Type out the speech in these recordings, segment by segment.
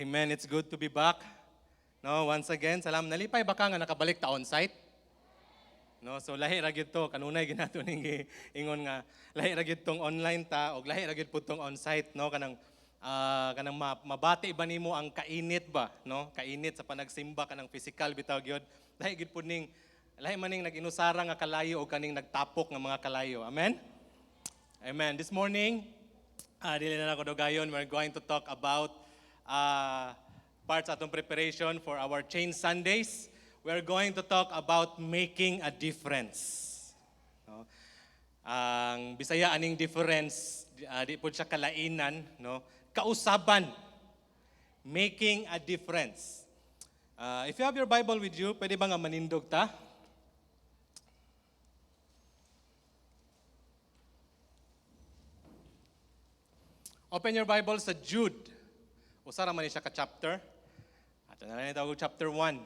Amen. It's good to be back. No, once again, salam nalipay baka nga nakabalik ta on-site. No, so lahi ra gyud to kanunay ginato ning ingon nga lahi ra gyud tong online ta og lahi ra gyud pud tong on-site, no, kanang mabati ba nimo ang kainit ba, no? Kainit sa panagsimba kanang physical bitaw gyud. Lahi gyud pud ning lahi man ning nag-inusara nga kalayo o kaning nagtapok nga mga kalayo. Amen. Amen. This morning, dili na ako dogayon, we're going to talk about parts atong preparation for our Change Sundays. We're going to talk about making a difference. No? Ang Bisaya aning difference, di po siya kalainan, no? Kausaban. Making a difference. If you have your Bible with you, pwede ba nga manindog ta? Open your Bible sa Jude. Usara man siya ka chapter. At na rin tawag chapter 1,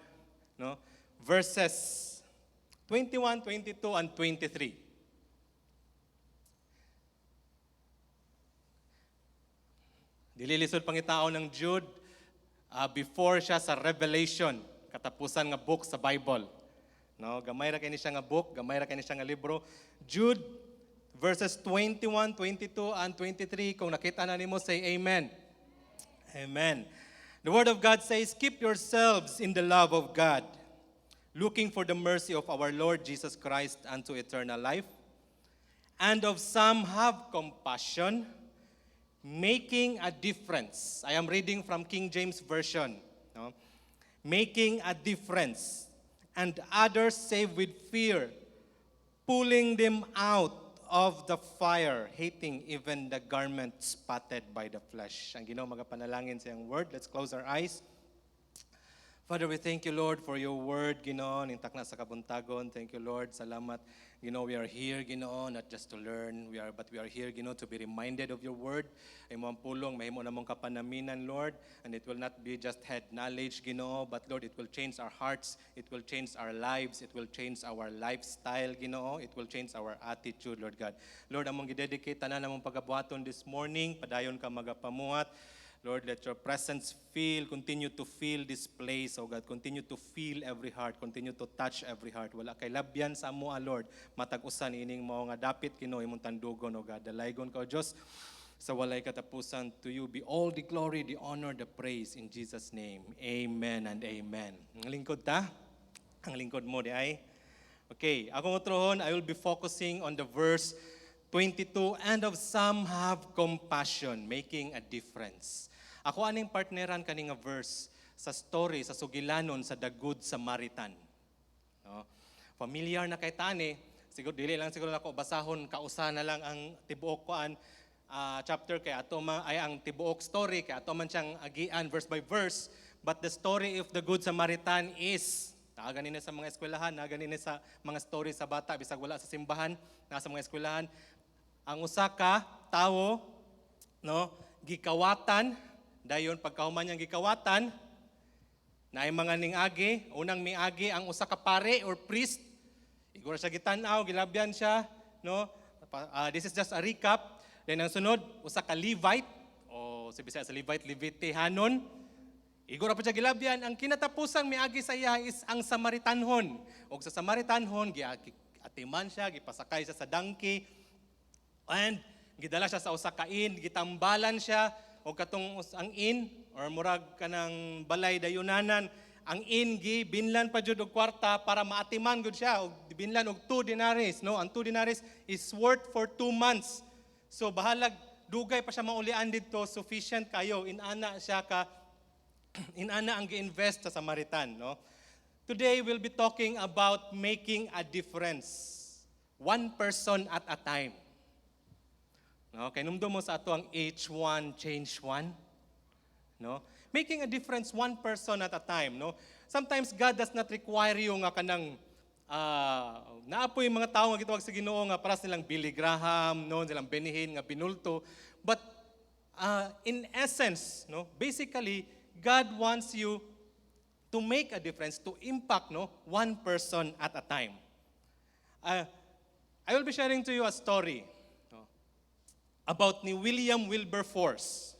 no? Verses 21, 22 and 23. Dililisod pangitao ng Jude before siya sa Revelation, katapusan nga book sa Bible. No, gamay ra kay ni siya nga book, gamay ra kay ni siya nga libro. Jude verses 21, 22 and 23. Kung nakita na nimo, say amen. Amen. The Word of God says, keep yourselves in the love of God, looking for the mercy of our Lord Jesus Christ unto eternal life. And of some have compassion, making a difference. I am reading from King James Version. No? Making a difference. And others save with fear, pulling them out of the fire, hating even the garment spotted by the flesh. Ang Ginoo magapanalangin sa iyang word. Let's close our eyes. Father, we thank you, Lord, for your word, Ginoo, nintak na sa kabuntagon. Thank you, Lord. Salamat. Ginoo, we are here, Ginoo, not just to learn, but we are here, Ginoo, to be reminded of your word. Ay mo ang pulong, mahimo na mong kapanaminan, Lord, and it will not be just head knowledge, Ginoo, but Lord, it will change our hearts, it will change our lives, it will change our lifestyle, Ginoo, it will change our attitude, Lord God. Lord, among gidedicate tanan among pagabuhaton this morning, padayon ka magapamuhat. Lord, let your presence continue to fill this place, oh God. Continue to fill every heart, continue to touch every heart. Wala kay labyan sa amoa, Lord. Matag-usan ining mao nga dapit Ginoo imong tandugon, oh God. Dalaygon ka, Dios, sa walay katapusan. To you be all the glory, the honor, the praise in Jesus' name. Amen and amen. Ang lingkod ta? Ang lingkod mo di ay? Okay, akong utrohon, I will be focusing on the verse 22, and of some have compassion, making a difference. Ako aning partneran kaning nga verse sa story sa sugilanon sa The Good Samaritan. No? Familiar na kay tani, siguro dili lang siguro nako basahon kausa na lang ang tibuok kuan chapter kay ato ay ang tibuok story kay ato man siyang agian verse by verse, but the story of the Good Samaritan is ganin sa mga eskwelahan, ganin sa mga story sa bata bisag wala sa simbahan, nasa mga eskwelahan. Ang usa ka tawo, no, gikawatan, dayon pagkahuman niyang gikawatan, naay mga ning-agi, unang miagi ang usa ka pare or priest, igura siya gitan-aw, gilabyan siya, no? This is just a recap. Then ang sunod, usa ka Levite, o sa Bisaya sa Levite, Levitehanon, igura pa siya gilabyan. Ang kinatapusang miagi sa iya is ang Samaritanhon. O sa Samaritanhon, giatiman siya, gipasakay siya sa donkey, and gidala siya sa usa ka inn, gitambalan siya o katong ang inn or murag kanang balay dayunanan, ang inn binlan pa jud og kwarta para maatiman gud siya og binlan og 2 denaries, no? Ang 2 denaries is worth for 2 months. So bahalag dugay pa siya maulian didto, sufficient kayo inana ang gi-invest sa Samaritan, no? Today we'll be talking about making a difference, one person at a time. No, kay numdo mo sa ato ang H1 change 1, no? Making a difference one person at a time, no? Sometimes God does not require you nga kanang naapoy mga tao nga gitawag sa Ginoo nga para silang Billy Graham, no, silang benihin nga binulto, but in essence, no, basically God wants you to make a difference, to impact, no, one person at a time. I will be sharing to you a story about ni William Wilberforce.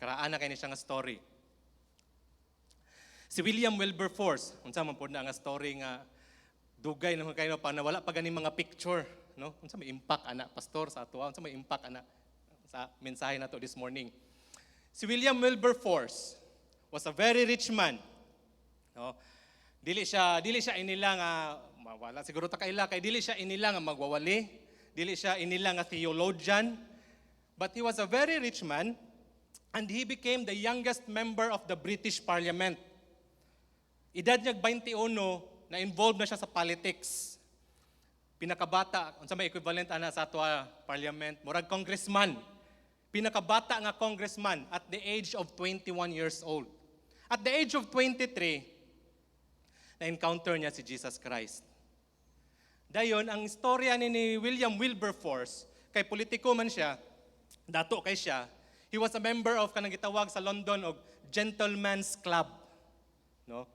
Karaan na kayo siya nga story. Si William Wilberforce, unsa man pod na nga story nga dugay naman kayo pa na wala pa gani mga picture, no? Unsa may impact ana pastor sa ato, unsa may impact ana sa mensahe nato this morning. Si William Wilberforce was a very rich man. No? Dili siya inila nga wala siguro ta kaila kay dili siya inila nga magwawali, dili siya inila nga theologian, but he was a very rich man and he became the youngest member of the British Parliament. Edad niya 21 na involved na siya sa politics. Pinakabata, unsa may equivalent ana sa ato parliament, murag congressman. Pinakabata nga congressman at the age of 21 years old. At the age of 23, na-encounter niya si Jesus Christ. Dayon, ang istorya ni William Wilberforce, kay politiko man siya, dato kay siya, he was a member of kanang gitawag sa London og Gentleman's Club. No?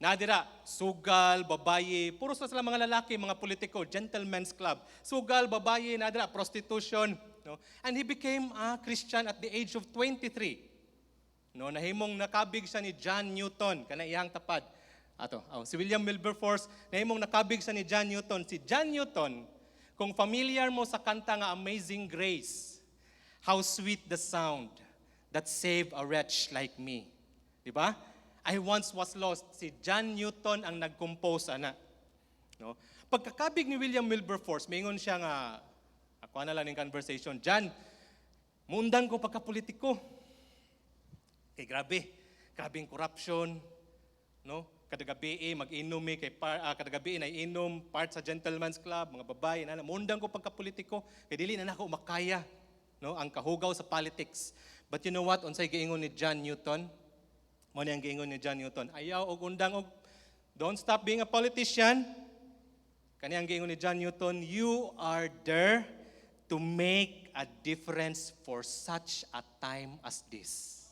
Nadira, sugal, babaye, puro sila mga lalaki, mga politiko, Gentleman's Club. Sugal, babaye, nadira, prostitution. No? And he became a Christian at the age of 23. No, nahimong nakabig siya ni John Newton, kana iyang tapad. Si William Wilberforce, nahimong nakabig siya ni John Newton. Si John Newton, kung familiar mo sa kanta nga Amazing Grace, how sweet the sound that saved a wretch like me. Di ba? I once was lost. Si John Newton ang nag-compose ana. No? Pagkakabig ni William Wilberforce, maingon siya nga, ako na lang ng conversation, John, mundang ko pagkapolitiko. Kay grabing corruption, no? Kada gabi mag-inom kada gabi na inom part sa Gentleman's Club, mga babae na mundang ko pagkapolitiko, kay dili na nako makaya, no? Ang kahugaw sa politics. But you know what? Unsay giingon ni John Newton? Mo ni ang giingon ni John Newton, ayaw og undang og don't stop being a politician. Kani ang giingon ni John Newton, you are there to make a difference for such a time as this.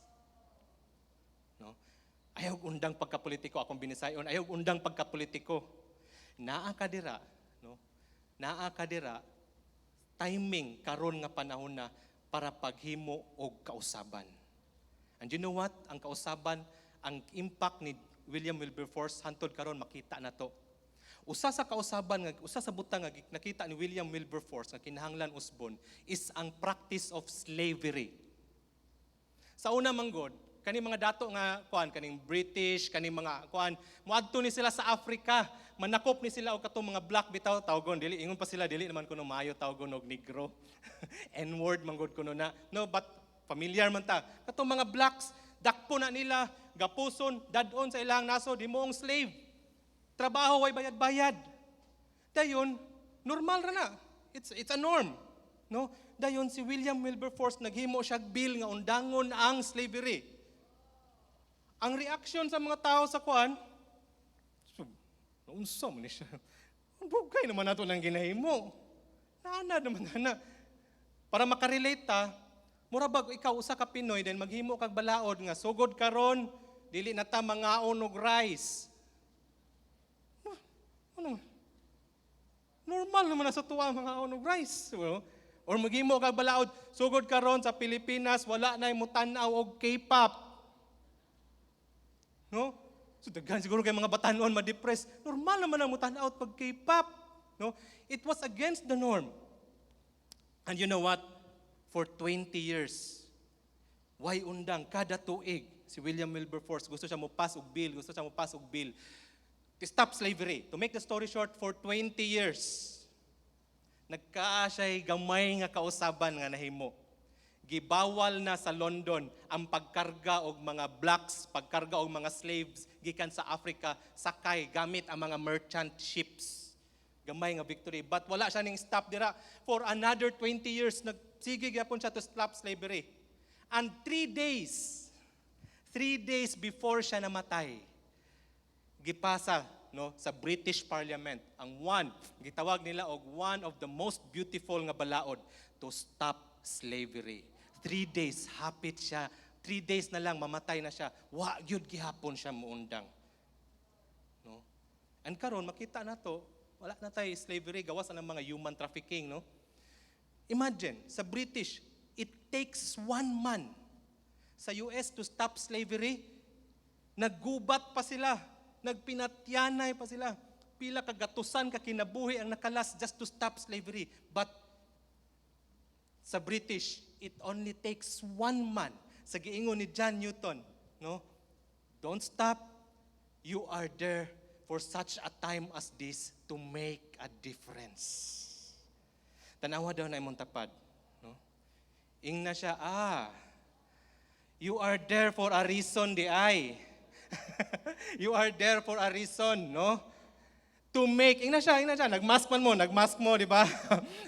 No? Ayaw undang pagkapolitiko, akong binisayon, ayaw undang pagkapolitiko. Naa ka dira, no? Naa ka dira, timing karon nga panahon na para paghimo og kausaban. And you know what? Ang kausaban, ang impact ni William Wilberforce hantod karon makita na to. Usa sa kausaban nga usa sa butang nga nakita ni William Wilberforce nga kinahanglan usbon is ang practice of slavery. Sa una manggod, kani mga dato nga kaning British, kani mga moadto ni sila sa Africa, manakop ni sila og katong mga black bitaw tawgon dili ingon pa sila dili naman kuno maayo tawgon og negro. N-word manggod kuno na. No, but familiar man ta. Katong mga blacks dakpo na nila gapuson dadon sa ilang naso himoong slave. Trabaho ay bayad-bayad. Dayon, normal ra na. It's a norm. No? Dayon si William Wilberforce naghimo siya bill nga undangon ang slavery. Ang reaction sa mga tao sa unsa man ni siya. Bugay naman nato nang ginahimo. Naana naman na. Para makarelate ta, mura bag ikaw usa ka Pinoy then maghimo kag balaod nga sugod karon dili na ta mangaon og rice. Normal naman na sa tuwa mga onog rice. Well, or maghimo kag balaod, sugod karon sa Pilipinas, wala na mutan-aw og K-pop. No? So daghan siguro kay mga batanon ma-depress. Normal naman ang mutan-aw pag K-pop. No? It was against the norm. And you know what? For 20 years, why undang kada tuig si William Wilberforce gusto siya mo pass og bill, to stop slavery. To make the story short, for 20 years, nagkaasay gamay nga kausaban nga nahimo. Gibawal na sa London ang pagkarga og mga blacks, pagkarga og mga slaves gikan sa Africa sakay gamit ang mga merchant ships. Gamay nga victory, but wala siya ning stop dira for another 20 years. Nagsige gyapon siya to stop slavery. And 3 days before siya namatay, gipasa sa British Parliament ang gitawag nila og one of the most beautiful nga balaod to stop slavery. 3 days hapit siya, 3 days na lang mamatay na siya. Wa gyud gihapon siya muundang. No? And karon makita nato wala na tay slavery, gawas na ng mga human trafficking, no? Imagine sa British, it takes 1 month sa US to stop slavery. Naggubat pa sila. Nagpinatyanay pa sila. Pila kagatusan ka kinabuhi ang nakalas just to stop slavery. But sa British, it only takes one man. Sa giingon ni John Newton, no? Don't stop. You are there for such a time as this to make a difference. Tanawa daw na imong tapad, no? Ingna siya, you are there for a reason, di ay. You are there for a reason, no? To make, ingna siya, nagmask mo, di ba?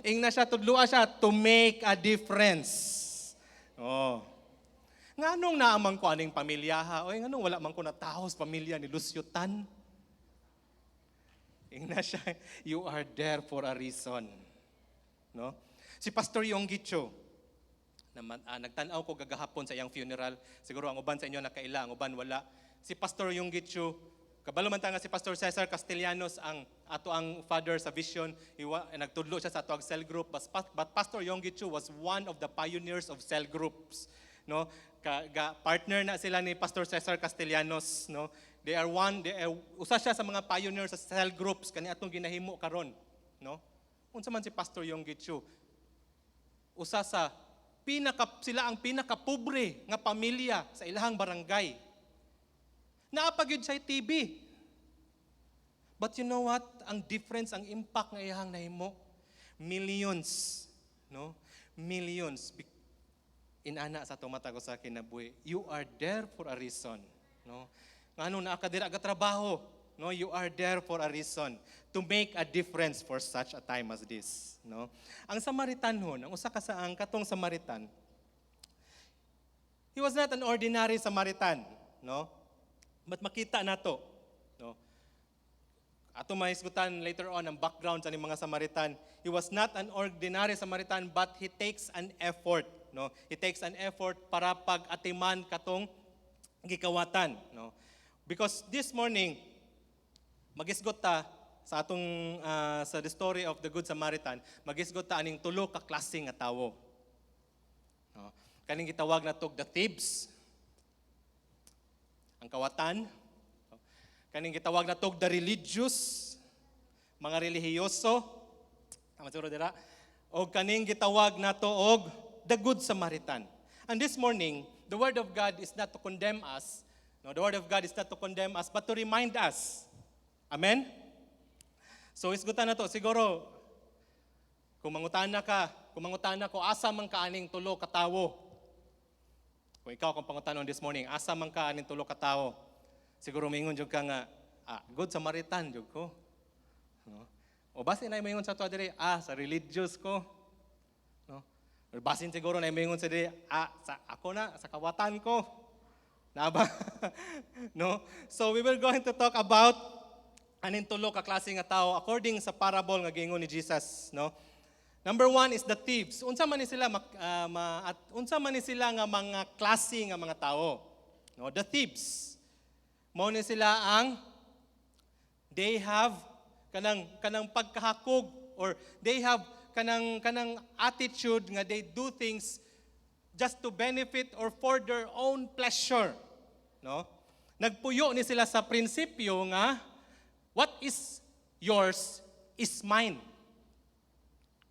Ingna siya, tudlua siya, to make a difference. Oh. Nganong naamang ko aning pamilya ha? O nganong wala man ko na taos pamilya ni Lucio Tan? Ingna siya, you are there for a reason. No? Si Pastor Yonggi Cho, nagtanaw ko gagahapon sa iyang funeral. Siguro ang uban sa inyo nakaila, ang uban wala. Si Pastor Yonggi Cho, kabalo man ta nga si Pastor Cesar Castellanos ang ato ang father sa vision. Nagtudlo siya sa ato ang cell group. But Pastor Yonggi Cho was one of the pioneers of cell groups. No? Partner na sila ni Pastor Cesar Castellanos. No? Usa siya sa mga pioneers sa cell groups kani atong ginahimo karon. No? Unsa man si Pastor Yonggi Cho? Usa sa sila ang pinakapobre nga pamilya sa ilahang barangay. Naapagyud siya TV. But you know what? Ang difference, ang impact nga iyang nahimo, millions, no? Millions. Inana sa tumatago sa kinabuhi. You are there for a reason, no? Ngano na ka dira ga trabaho, no? You are there for a reason to make a difference for such a time as this, no? Ang Samaritan ang usa ka sa ang katong Samaritan. He was not an ordinary Samaritan, no? But makita nato, no? Ato mahisgutan later on ang background sa mga Samaritan. He was not an ordinary Samaritan, but he takes an effort, no? He takes an effort para pag-atiman katong gikawatan, no? Because this morning magisgot ta sa atong sa the story of the Good Samaritan, magisgot ta aning tulo ka klase nga tawo. No? Kaning gitawag na tog the thieves, ang kawatan, kaning gitawag na tog the religious, mga relihiyoso, tama siguro dira, o kaning gitawag na to og the Good Samaritan. And this morning, the Word of God is not to condemn us, no, the Word of God is not to condemn us, but to remind us. Amen? So isgutan na to, siguro, kung mangutana ko, asa man ka aning tulo ka tawo. Kung ikaw kung pangutanon this morning, asa man ka aning tulo ka tawo, siguro mingon jud ka nga, Good Samaritan jud ko. No? O basin na mingon sa to dire, sa religious ko. No? Or basin siguro na mingon sa dire, sa kawatan ko. Naba? No? So we will going to talk about aning tulo ka klase nga tawo according sa parable nga giingon ni Jesus, no? Number one is the thieves. Unsa man ni sila nga mga klase nga mga tao? No, the thieves. Mao ni sila ang they have kanang pagkahakog, or they have kanang attitude nga they do things just to benefit or for their own pleasure. No? Nagpuyo ni sila sa prinsipyo nga what is yours is mine.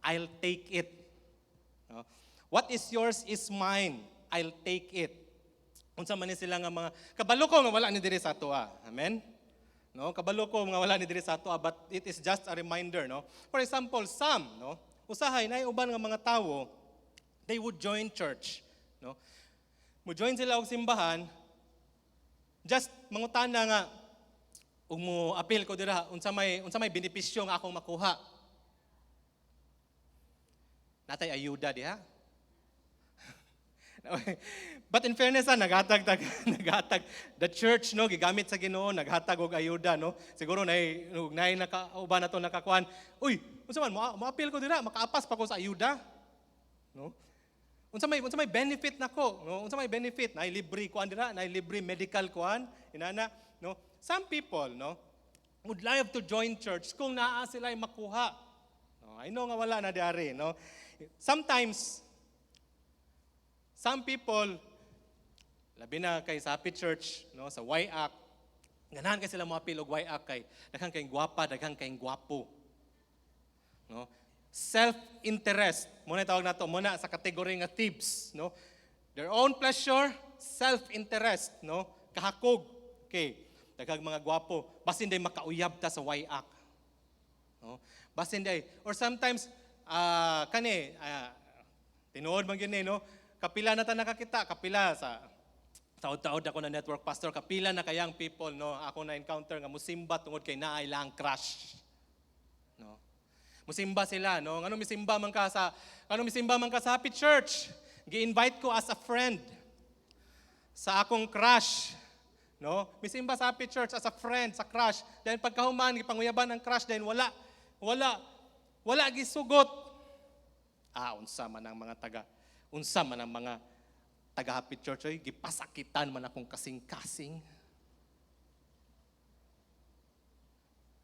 I'll take it. No? What is yours is mine. I'll take it. Unsa man ni sila nga mga kabalo ko nga wala ni diri sa atoa. Amen. No, kabalo ko nga wala ni diri sa atoa, but it is just a reminder, no. For example, some, no, usahay nay uban nga mga tawo, they would join church, no. Mo join sila og simbahan, just mangutana nga ug mo appeal ko dira unsa may benepisyo nga akong makuha. Natay ayuda diha. But in fairness, naghatag the church, no, gigamit sa Ginoo, naghatag og ayuda, no. Siguro nay nakauban nato nakakuan. Uy, unsa man mo-appeal ko dira, makaapas pa ko sa ayuda. No? Unsa may benefit nako, no? Unsa may benefit? Nay libre kuan dira, nay libre medical kuan, inana, no. Some people, no, would like to join church kung naa sila makuha. No, I know nga wala na diari, no. Sometimes some people Labi na kay sa Happy Church, no, sa YAC. Ganahan kay sila mga pilog YAC kay daghang kayong gwapa, daghang kayong gwapo. No? Self-interest. Muna tawag nato muna sa kategory nga thieves, no? Their own pleasure, self-interest, no? Kahakog. Okay. Daghang mga gwapo, basin day makauyab ta sa YAC. No? Basin day or sometimes tinuod man gyud no? Kapila na ta nakakita, kapila sa taod-taod ako na network pastor, kapila na kayang people, no, ako na encounter nga musimba tungod kay naay lang crush. No. Musimba sila, no. Ngano misimba man ka sa Happy Church? Gi-invite ko as a friend sa akong crush. No? Misimba sa Happy Church as a friend sa crush. Then pagkahuman gipanguyaban ang crush, then wala gisugot. Unsa man ang mga taga Happy Church, ay gipasakitan man akong kasing-kasing.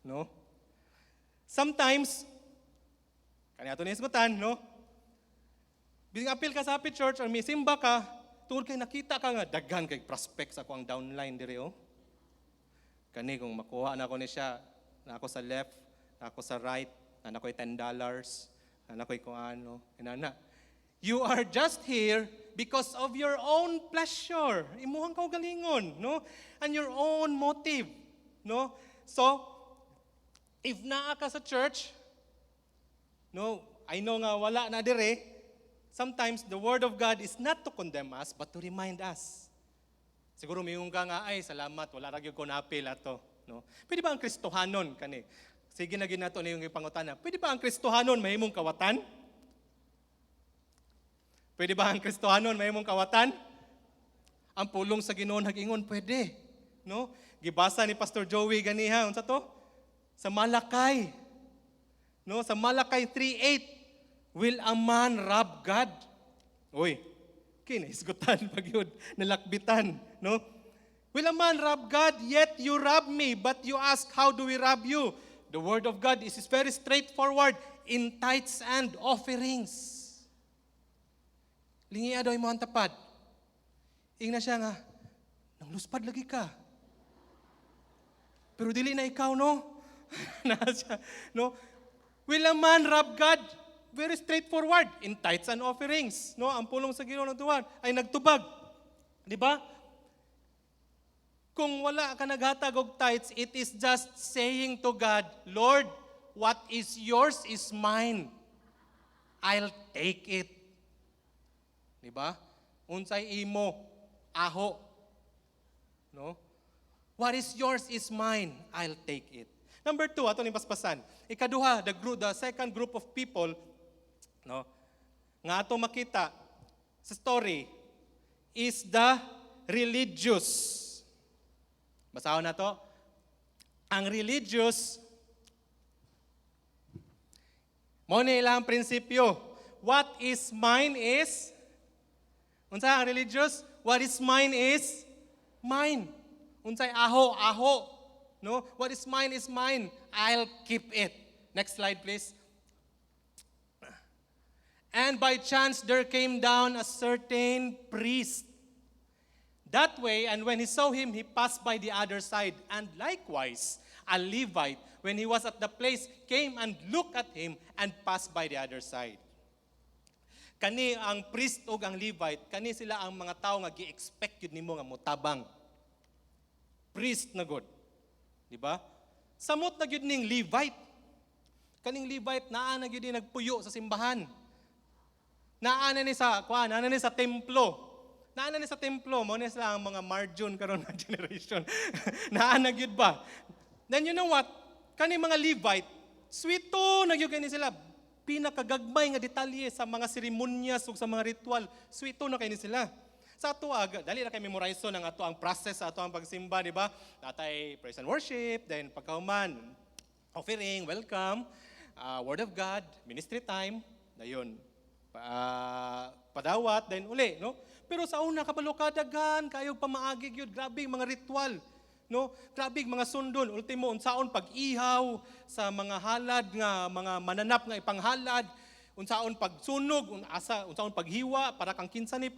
No? Sometimes, kanya ito nisgutan, no? Bising apil ka sa Happy Church or may simba ka, tungkol kay nakita ka nga, daghan kay prospect sa akong downline dire, oh. Kani kung makuha na ako ni siya, na ako sa left, na ako sa right, na ako'y $10, na ako'y kung ano, inana. You are just here because of your own pleasure. Imuhang kaugalingon, no? And your own motive, no? So, if naa ka sa church, no, I know nga wala na dire, sometimes the word of God is not to condemn us, but to remind us. Siguro mayroon ka nga, ay, salamat, wala ra gyud ko na-appeal ato, no? Pwede ba ang Kristohanon kani? Sige na gyud nato na yung ipangutana. Pwede ba ang Kristohanon mahimong kawatan? Pwede ba ang Kristohanon mahimong kawatan? Ang pulong sa Ginoo nag-ingon, pwede. No? Gibasa ni Pastor Joey ganiha, unsa to? Sa Malakay. No, sa Malakay 3:8, will a man rob God? Uy, kinaisgutan pag yun, nalakbitan, no? Will a man rob God? Yet you rob me, but you ask, how do we rob you? The word of God is very straightforward, in tithes and offerings. Lingi daw mo ang tapad. Ingna siya nga, nang luspad lagi ka. Pero dili na ikaw, no? Siya, no? Will a man rob God? Very straightforward, in tithes and offerings. No? Ang pulong sa Ginoo ng tuwan ay nagtubag. Di ba? Kung wala ka naghatag og tithes, it is just saying to God, Lord, what is yours is mine. I'll take it. Diba? Unsay imo, aho. No? What is yours is mine. I'll take it. Number 2, ato ni paspasan. Ikaduha, the second group of people, no, nga ato makita sa story is the religious. Basahon na to. Ang religious, mo ni ilang prinsipyo. What is mine is unsa ang religious? What is mine is mine. Unsay aho. No? What is mine is mine. I'll keep it. Next slide, please. And by chance there came down a certain priest that way, and when he saw him, he passed by the other side. And likewise, a Levite, when he was at the place, came and looked at him and passed by the other side. Kani ang priest o ang Levite, kani sila ang mga tao nga gi-expect yun nimo nga mutabang. Priest na god. Di ba? Samot na gyud ning Levite. Kaning Levite naa na gyud ni nagpuyo sa simbahan. Naa na ni sa templo. Naa na ni sa templo, mo ni sila ang mga margin karon nga generation. Naa na gyud ba? Then you know what? Kaning mga Levite, sweeto na gyud kani sila. Pinakagagmay nga detalye sa mga seremonyas ug sa mga ritual, sweeto na kani sila. Sa ato dali ra kay memorize ang ato ang process sa ato ang pagsimba, di ba? Natay praise and worship, then pagkahuman, offering, welcome, word of God, ministry time, dayon. Padawat, then uli, no? Pero sa una kabalo kadagan kayo pamaagi gyud, grabe mga ritual, no? Grabe mga sundon, ultimo unsaon pag-ihaw sa mga halad nga mga mananap nga ipanghalad. unsaon pagsunog, unsaon paghiwa, para kang kinsani,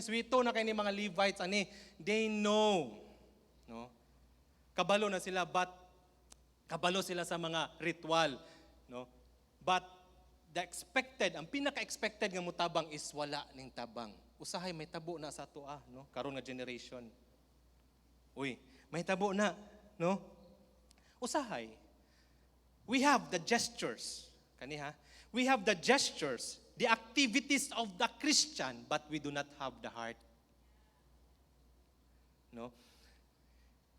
swito na kay ni mga Levites ani. They know. No? Kabalo na sila, but kabalo sila sa mga ritual, no? But the expected, ang pinaka-expected nga mutabang is wala ning tabang. Usahay may tabo na sa atoa, no? Karon nga generation. Uy, may tabo na, no? Usahay. We have the gestures. Kaniha? We have the gestures, the activities of the Christian, but we do not have the heart. No?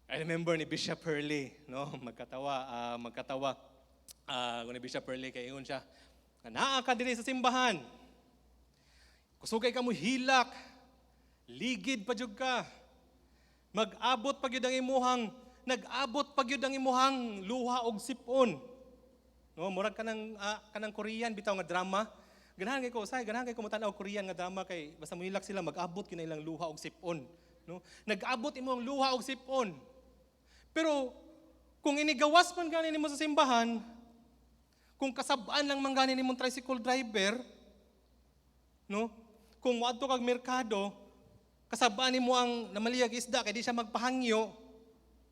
I remember ni Bishop Hurley, no? Magkatawa ni Bishop Hurley kay ingon siya, naa ka diri sa simbahan. Kusugay ka mo hilak. Ligid pa jud ka. Mag-abot pa gyud nag-abot pa gyud ang imuhang luha og sipon. No, murag kanang Korean bitaw nga drama. Ganahan kay ko matan-aw Korean nga drama kay basta mohilak sila mag-abot gyud ilang luha og sipon, no? Nag-abot imong luha og sipon. Pero kung inigawas man gani nimo sa simbahan, kung kasabaan lang man gani nimong tricycle driver, no? Kung moadto kag merkado, kasabaan nimo ang namaliyag isda kay di siya magpahangyo,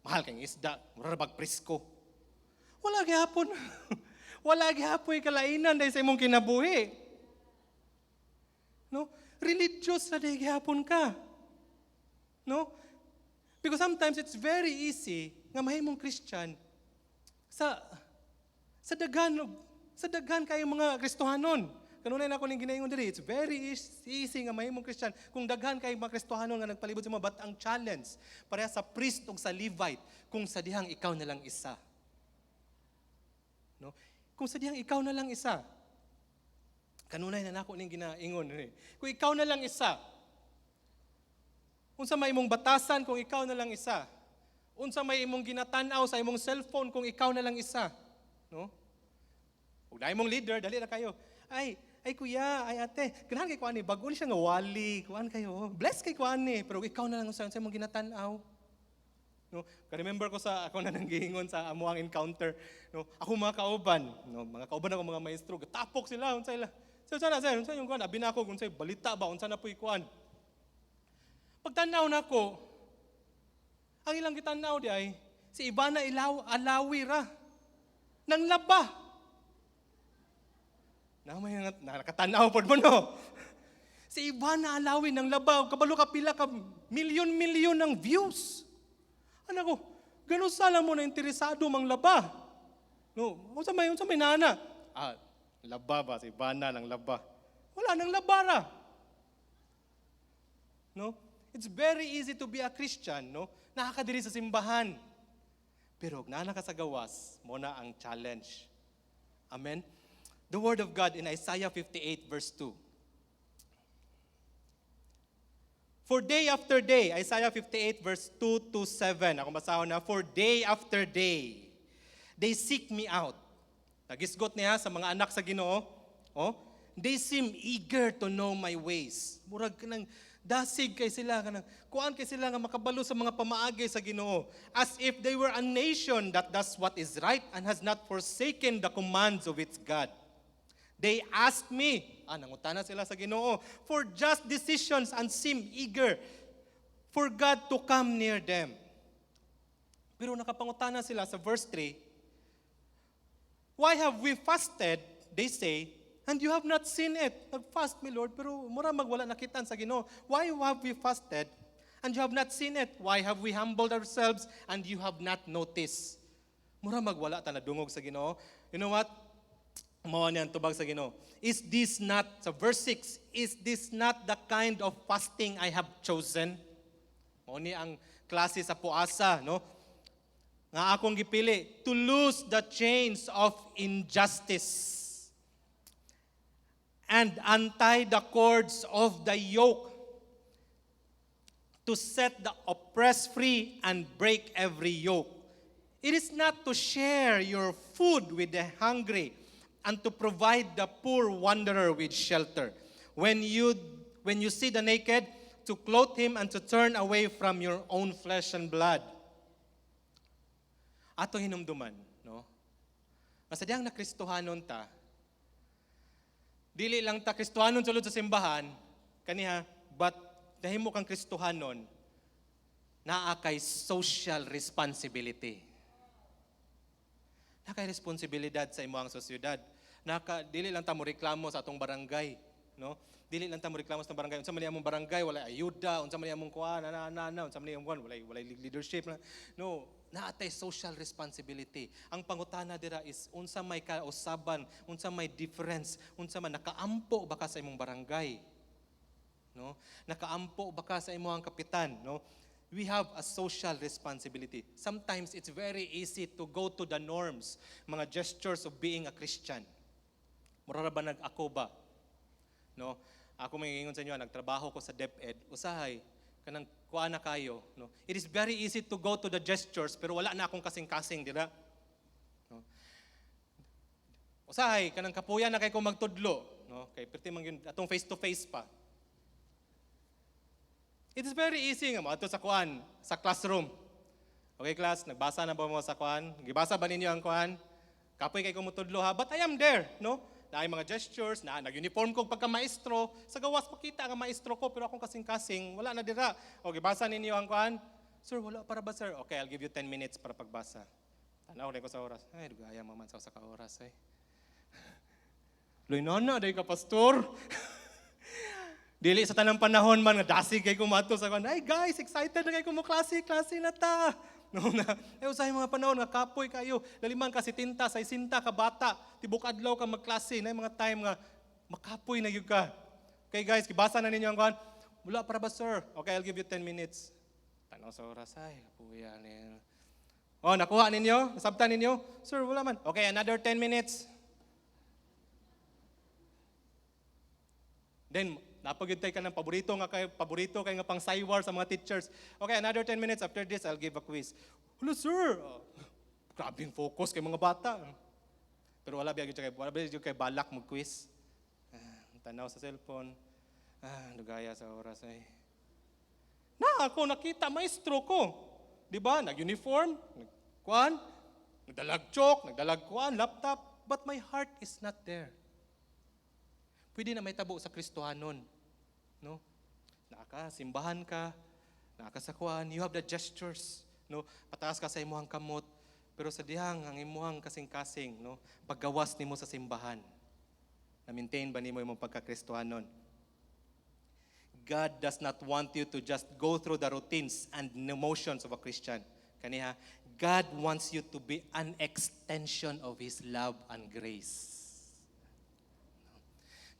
mahal kang isda, mura bag presko. Wala gyapon. Wala gyapon kalainan dahil sa imong kinabuhi. No? Religious na dahil gyapon ka. No? Because sometimes it's very easy nga mahimong Christian sa daghan kayo mga Kristohanon. Kanunay na ako ning ginaingon diri, it's very easy nga mahimong Christian kung daghan kayo mga Kristohanon nga nagpalibot sa mga batang challenge pareha sa priest ug sa Levite kung sa dihang ikaw na lang isa. No? Kung sa dihang ikaw na lang isa. Kanunay na nako ning ginaingon diri. Kung ikaw na lang isa. Unsa may imong batasan kung ikaw na lang isa? Unsa may imong ginatan-aw sa imong cellphone kung ikaw na lang isa? No? Ug dai mong leader, dali na kayo. Ay kuya, ay ate, ganahan kay kuan ni bag-o siya nga wali, kuan kayo. Bless kay kuan ni, pero ikaw na lang sa imong ginatan-aw. No, ka-remember ko sa ako na nang giingon sa amuang encounter, no. Ako mga kauban, no, mga kauban ako mga maestro, tapok sila unsa ila. Unsa yung kuan, abi na ako unsay balita ba unsa na puy kuan. Pagtanaw nako, ang ilang gitanaw di ay si Ivana Alawi ra nang laba. Nakatanaw pod mo no. Si Ivana Alawi nang laba, kabalo ka pila ka milyon-milyon ng views. Ano ko, ganun sala mo na interesado mang laba. No, unsa may nana? Laba ba si Ivana nang laba? Wala nang laba ra. No? It's very easy to be a Christian, no? Nakakadiri sa simbahan. Pero nana ka sa gawas, mo na ang challenge. Amen? The word of God in Isaiah 58 verse 2. For day after day, Isaiah 58 verse 2 to 7. Ako basahon na, for day after day, they seek me out. Nagisgot niya sa mga anak sa Ginoo. Oh, they seem eager to know my ways. Murag kanang dasig kay sila kanang kuan kay sila nga makabalo sa mga pamaagi sa Ginoo, as if they were a nation that does what is right and has not forsaken the commands of its God. They ask me, nangutana sila sa Ginoo, for just decisions and seem eager for God to come near them. Pero nakapangutana sila sa verse 3, why have we fasted, they say, and you have not seen it. Nag-fast mi Lord, pero mura magwala nakitaan sa Ginoo. Why have we fasted and you have not seen it? Why have we humbled ourselves and you have not noticed? Mura magwala ta na dungog sa Ginoo. You know what? Mao niyan tubag sa Ginoo. Is this not, sa verse 6, is this not the kind of fasting I have chosen? Mao ni ang klase sa puasa, no? Nga akong gipili, to loose the chains of injustice and untie the cords of the yoke, to set the oppressed free and break every yoke. It is not to share your food with the hungry and to provide the poor wanderer with shelter. When you see the naked, to clothe him and to turn away from your own flesh and blood. Ato hinumduman, no? Masadyang na Kristohanon ta, dili lang ta Kristohanon sulod sa simbahan, kaniha, but nahimo kang Kristohanon, naa kay social responsibility. Nakay responsibilidad sa imong sosyedad. Dili lang ta mo reklamo sa atong barangay, no? Dili lang ta mo reklamo sa barangay. Unsa man ni among barangay, wala ayuda, unsa man ni among kuan, unsa man ni among kuan, wala leadership na. No, naatay social responsibility. Ang pangutana dira is unsa may kausaban, unsa may difference, unsa man nakaampo ba ka sa imong barangay? No? Nakaampo ba ka sa imong kapitan, no? We have a social responsibility. Sometimes it's very easy to go to the norms, mga gestures of being a Christian. Mura ba nag-ako ba? No? Ako may ingon sa inyo, nagtrabaho ko sa DepEd. Usahay, kanang kuha na kayo. No? It is very easy to go to the gestures, pero wala na akong kasing-kasing, dira? No? Usahay, kanang kapuya na kayo kung magtudlo. No? Kay pwede man yun, atong face-to-face pa. It is very easy nga mo ato sa kuan, sa classroom. Okay, class, nagbasa na ba mo sa kuan? Gibasa ba ninyo ang kuan? Kapoy kay ko mutudlo ha, but I am there, no? Naay mga gestures, nag-uniform ko pagka-maestro. Sa gawas pakita nga maestro ko, pero akong kasing-kasing, wala na dira. O gibasa ninyo ang kuan? Sir, wala para ba sir? Okay, I'll give you 10 minutes para pagbasa. Tanaw rin ko sa oras. Ay, dugaya maman sa ka oras ay. Luinana, day ka pastor. Dili sa tanang panahon man nga dasig kay kumato sa kan. Ay guys, excited na kay ko mo klase na ta. No na. Ay usahay mga panahon nga kapoy kayo. Laliman ka 70, 60 ka bata, tibok adlaw ka magklase na mga time nga makapoy na gyud ka. Okay guys, gibasa na ninyo ang kan. Wala para ba sir? Okay, I'll give you 10 minutes. Tanaw sa oras ay kapuya ni. Oh, nakuha ninyo? Nasabtan ninyo? Sir, wala man. Okay, another 10 minutes. Then napagyud ka ng paborito kay nga pang saywar sa mga teachers. Okay, another 10 minutes after this, I'll give a quiz. Hello, sir. Grabing focus kay mga bata. Pero wala ba gyud kay balak mo quiz. Tanaw sa cellphone. Dugaya sa oras ay. Ako nakita maestro ko. Di ba? Nag-uniform, nagkuan, nagdalag chok, nagdalag kuan, laptop, but my heart is not there. Pwede na may tabo sa Kristohanon. No? Simbahan ka, nakasakuan, you have the gestures, no? Pataas ka sa imuhang kamot, pero sa dihang ang imuhang kasing-kasing, no? Paggawas nimo sa simbahan. Na-maintain ba nimo imong pagka-Kristohanon? God does not want you to just go through the routines and emotions of a Christian. Kaniha, God wants you to be an extension of His love and grace.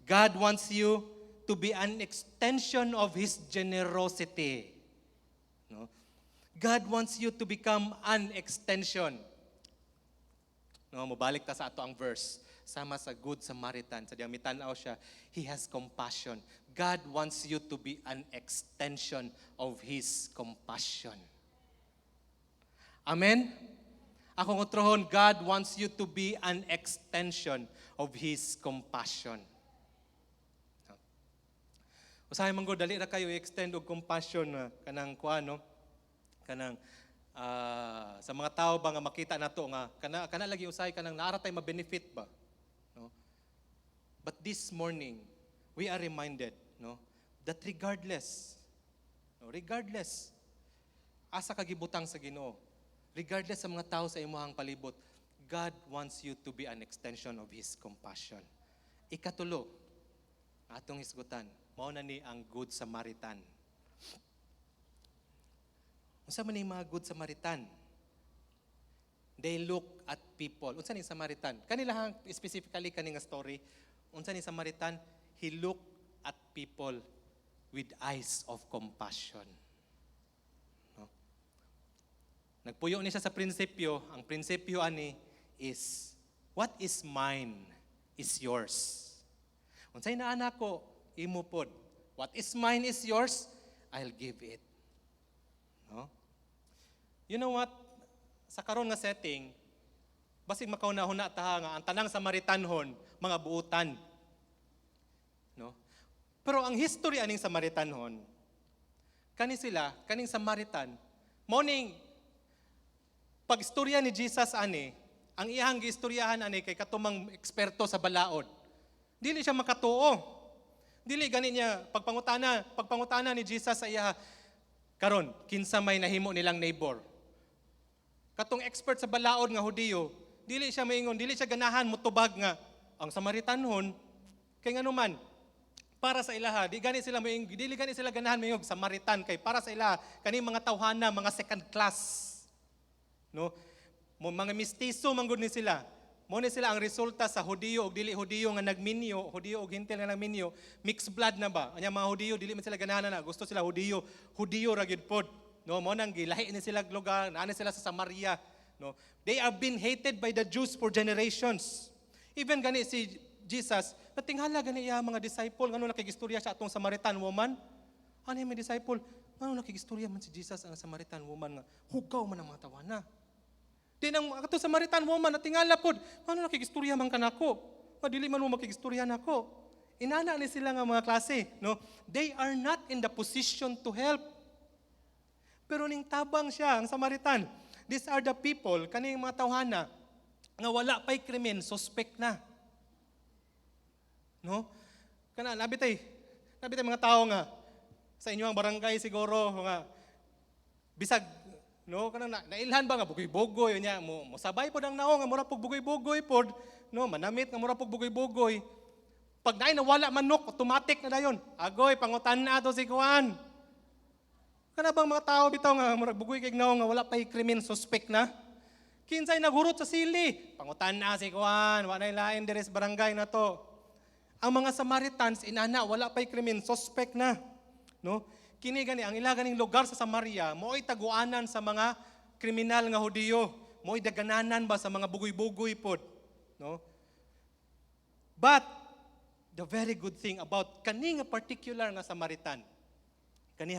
God wants you to be an extension of His generosity. No? God wants you to become an extension. No, mabalik ta sa ato ang verse. Sama sa Good Samaritan. Sa diyang mitanaw siya, He has compassion. God wants you to be an extension of His compassion. Amen? Akong utrohon, God wants you to be an extension of His compassion. Usahay man gud dali ra kayo i-extend og compassion kanang kuano kanang sa mga tao ba nga makita nato nga kana lagi usahay kanang naara tay ma-benefit ba, no? But this morning we are reminded, no, that regardless asa ka gibutang sa Ginoo, regardless sa mga tao sa imong palibot, God wants you to be an extension of His compassion. Ikatulo, atong hisgutan, mao na ni ang Good Samaritan. Unsa man ni mga Good Samaritan? They look at people. Unsa ni Samaritan? Kanila specifically kaning story. Unsa ni Samaritan? He looked at people with eyes of compassion. No? Nagpuyo ni siya sa prinsipyo. Ang prinsipyo ani is, what is mine is yours. Unsay naa nako, imo pod. What is mine is yours, I'll give it. No? You know what? Sa karon nga setting, basig makauna-huna ta nga ang tanang Samaritanhon mga buutan. No? Pero ang history aning Samaritanhon, kaning Samaritan, morning pagistorya ni Jesus ani, ang iyang giistoryahan ani kay katumang eksperto sa balaod. Dili siya makatuo. Dili gani niya pagpangutana ni Jesus sa iya karon kinsa may nahimo nilang neighbor. Katong expert sa balaod nga Hudiyo, dili siya maingon, dili siya ganahan motubag nga ang Samaritanhon kay nganuman para sa ilaha, dili gani sila ganahan mayong Samaritan kay para sa ilaha kani mga tawhana, mga second class. No? Mga mistiso man gud ni sila. Mo ni sila ang resulta sa Hudiyo ug dili Hudiyo nga nagminyo, Hudiyo ug Hintil nga nagminyo, mixed blood na ba? Anya mga Hudiyo dili man sila ganahan na, gusto sila Hudiyo ra gyud pod. No, mo nang gilahi ni sila lugar, naani sila sa Samaria, no. They have been hated by the Jews for generations. Even gani si Jesus, natinghala gani iya mga disciple, ngano nakigistorya sa atong Samaritan woman? Ano yung mga disciple? Ngano nakigistorya man si Jesus ang Samaritan woman nga hugaw man ang mga tawana. Di nang ato Samaritan woman natingala pod, ano nakigistorya man kanako? Dili man mo makigistorya nako. Inana ni sila nga mga klase, no? They are not in the position to help. Pero ning tabang siya ang Samaritan. These are the people kaning mga tawhana nga wala pay krimen, suspect na. No? Kana nabitay mga tao nga sa inyong barangay siguro nga bisag no kanang nailhan ba nga bugoy-bugoy nya mo sabay pod ang naong nga mura pug bugoy-bugoy pod no manamit nga mura pug bugoy-bugoy pag naay nawala manok automatic na dayon agoy pangutan-na to si kuan kana bang mga tao bitaw nga mura bugoy kay naong nga wala pay krimen suspect na kinsay naghurot sa sili pangutan-na si kuan wa nay lain diri sa barangay na to ang mga Samaritans inana wala pay krimen suspect na no. Kini gani ang ila ganing lugar sa Samaria mo'y taguanan sa mga kriminal nga Hudiyo, mo'y dagananan ba sa mga bugoy-bugoy pod, no? But the very good thing about kani nga particular nga Samaritan, kani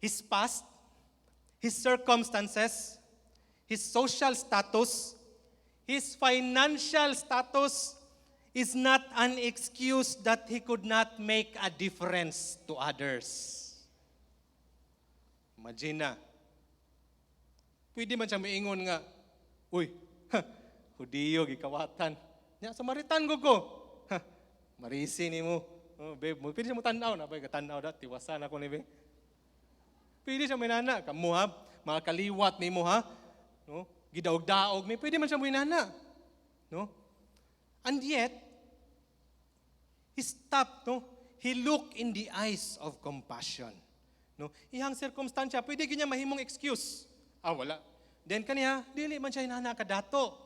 his past, his circumstances, his social status, his financial status is not an excuse that he could not make a difference to others. Imagine na. Pwede man siya maingon nga, uy, Hudiyo, gikawatan. Nya, Samaritan ko. Marisi ni mo. Oh, babe, pwede siya mo tanaw na. Tanaw na, tiwasan ako ni babe. Pwede siya may nana. Kamu ha, mga kaliwat ni mo ha. No? Gidaog-daog ni. Pwede man siya may nana. No? And yet, he stopped, no? He looked in the eyes of compassion. No, ihang circumstansya, pwede kanya mahimong excuse. Wala. Then kaniya, dili man siya inana kadato.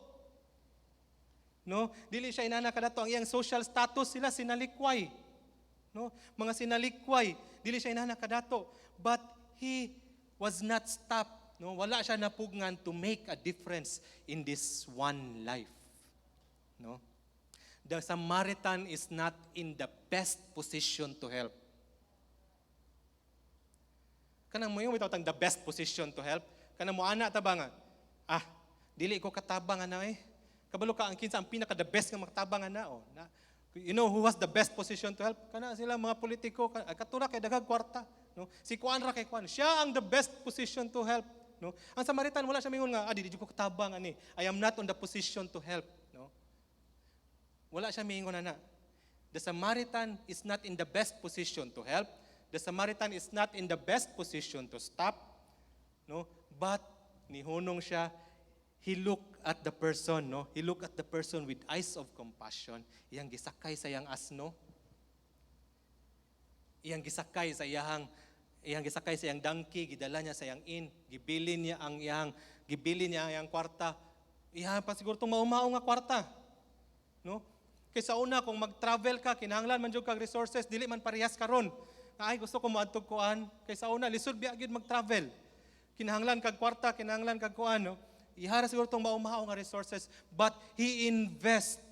No, dili siya inana kadato. Ang iyang social status sila sinalikway. No, mga sinalikway, dili siya inana kadato. But he was not stopped. No, wala siya napugngan to make a difference in this one life. No, the Samaritan is not in the best position to help. Kanang mo yung bitawtang the best position to help. Kanang mo ana ta ba nga, dili ko katabang ana Kabalo ka ang kinsa ang pinaka the best nga makatabang ana You know who was the best position to help? Kana sila mga politiko, katura kay daghang kwarta, no? Si Kuan ra kay Kuan. Siya ang the best position to help, no? Ang Samaritan wala siya mingon nga, dili ko katabang ani. I am not on the position to help, no? Wala siya mingon ana. The Samaritan is not in the best position to help. The Samaritan is not in the best position to stop, no? But nihunong siya, he looked at the person, no? He looked at the person with eyes of compassion. Iyang gisakay sa iyang asno. Iyang gisakay sa iyang donkey, gidala niya sa iyang inn, gibilin niya ang iyang kwarta. Iyang pa siguro tong maumaw nga kwarta, no? Kaysa una kung mag-travel ka, kinahanglan man jud kag resources, dili man parehas karon. Ay, gusto ko moadtog kuan. Kaysa una, lisod biya gid mag-travel. Kinahanglan kag kwarta, kinahanglan kag kuan, no? Ihara siguro tong maumahaw nga resources, but he invest,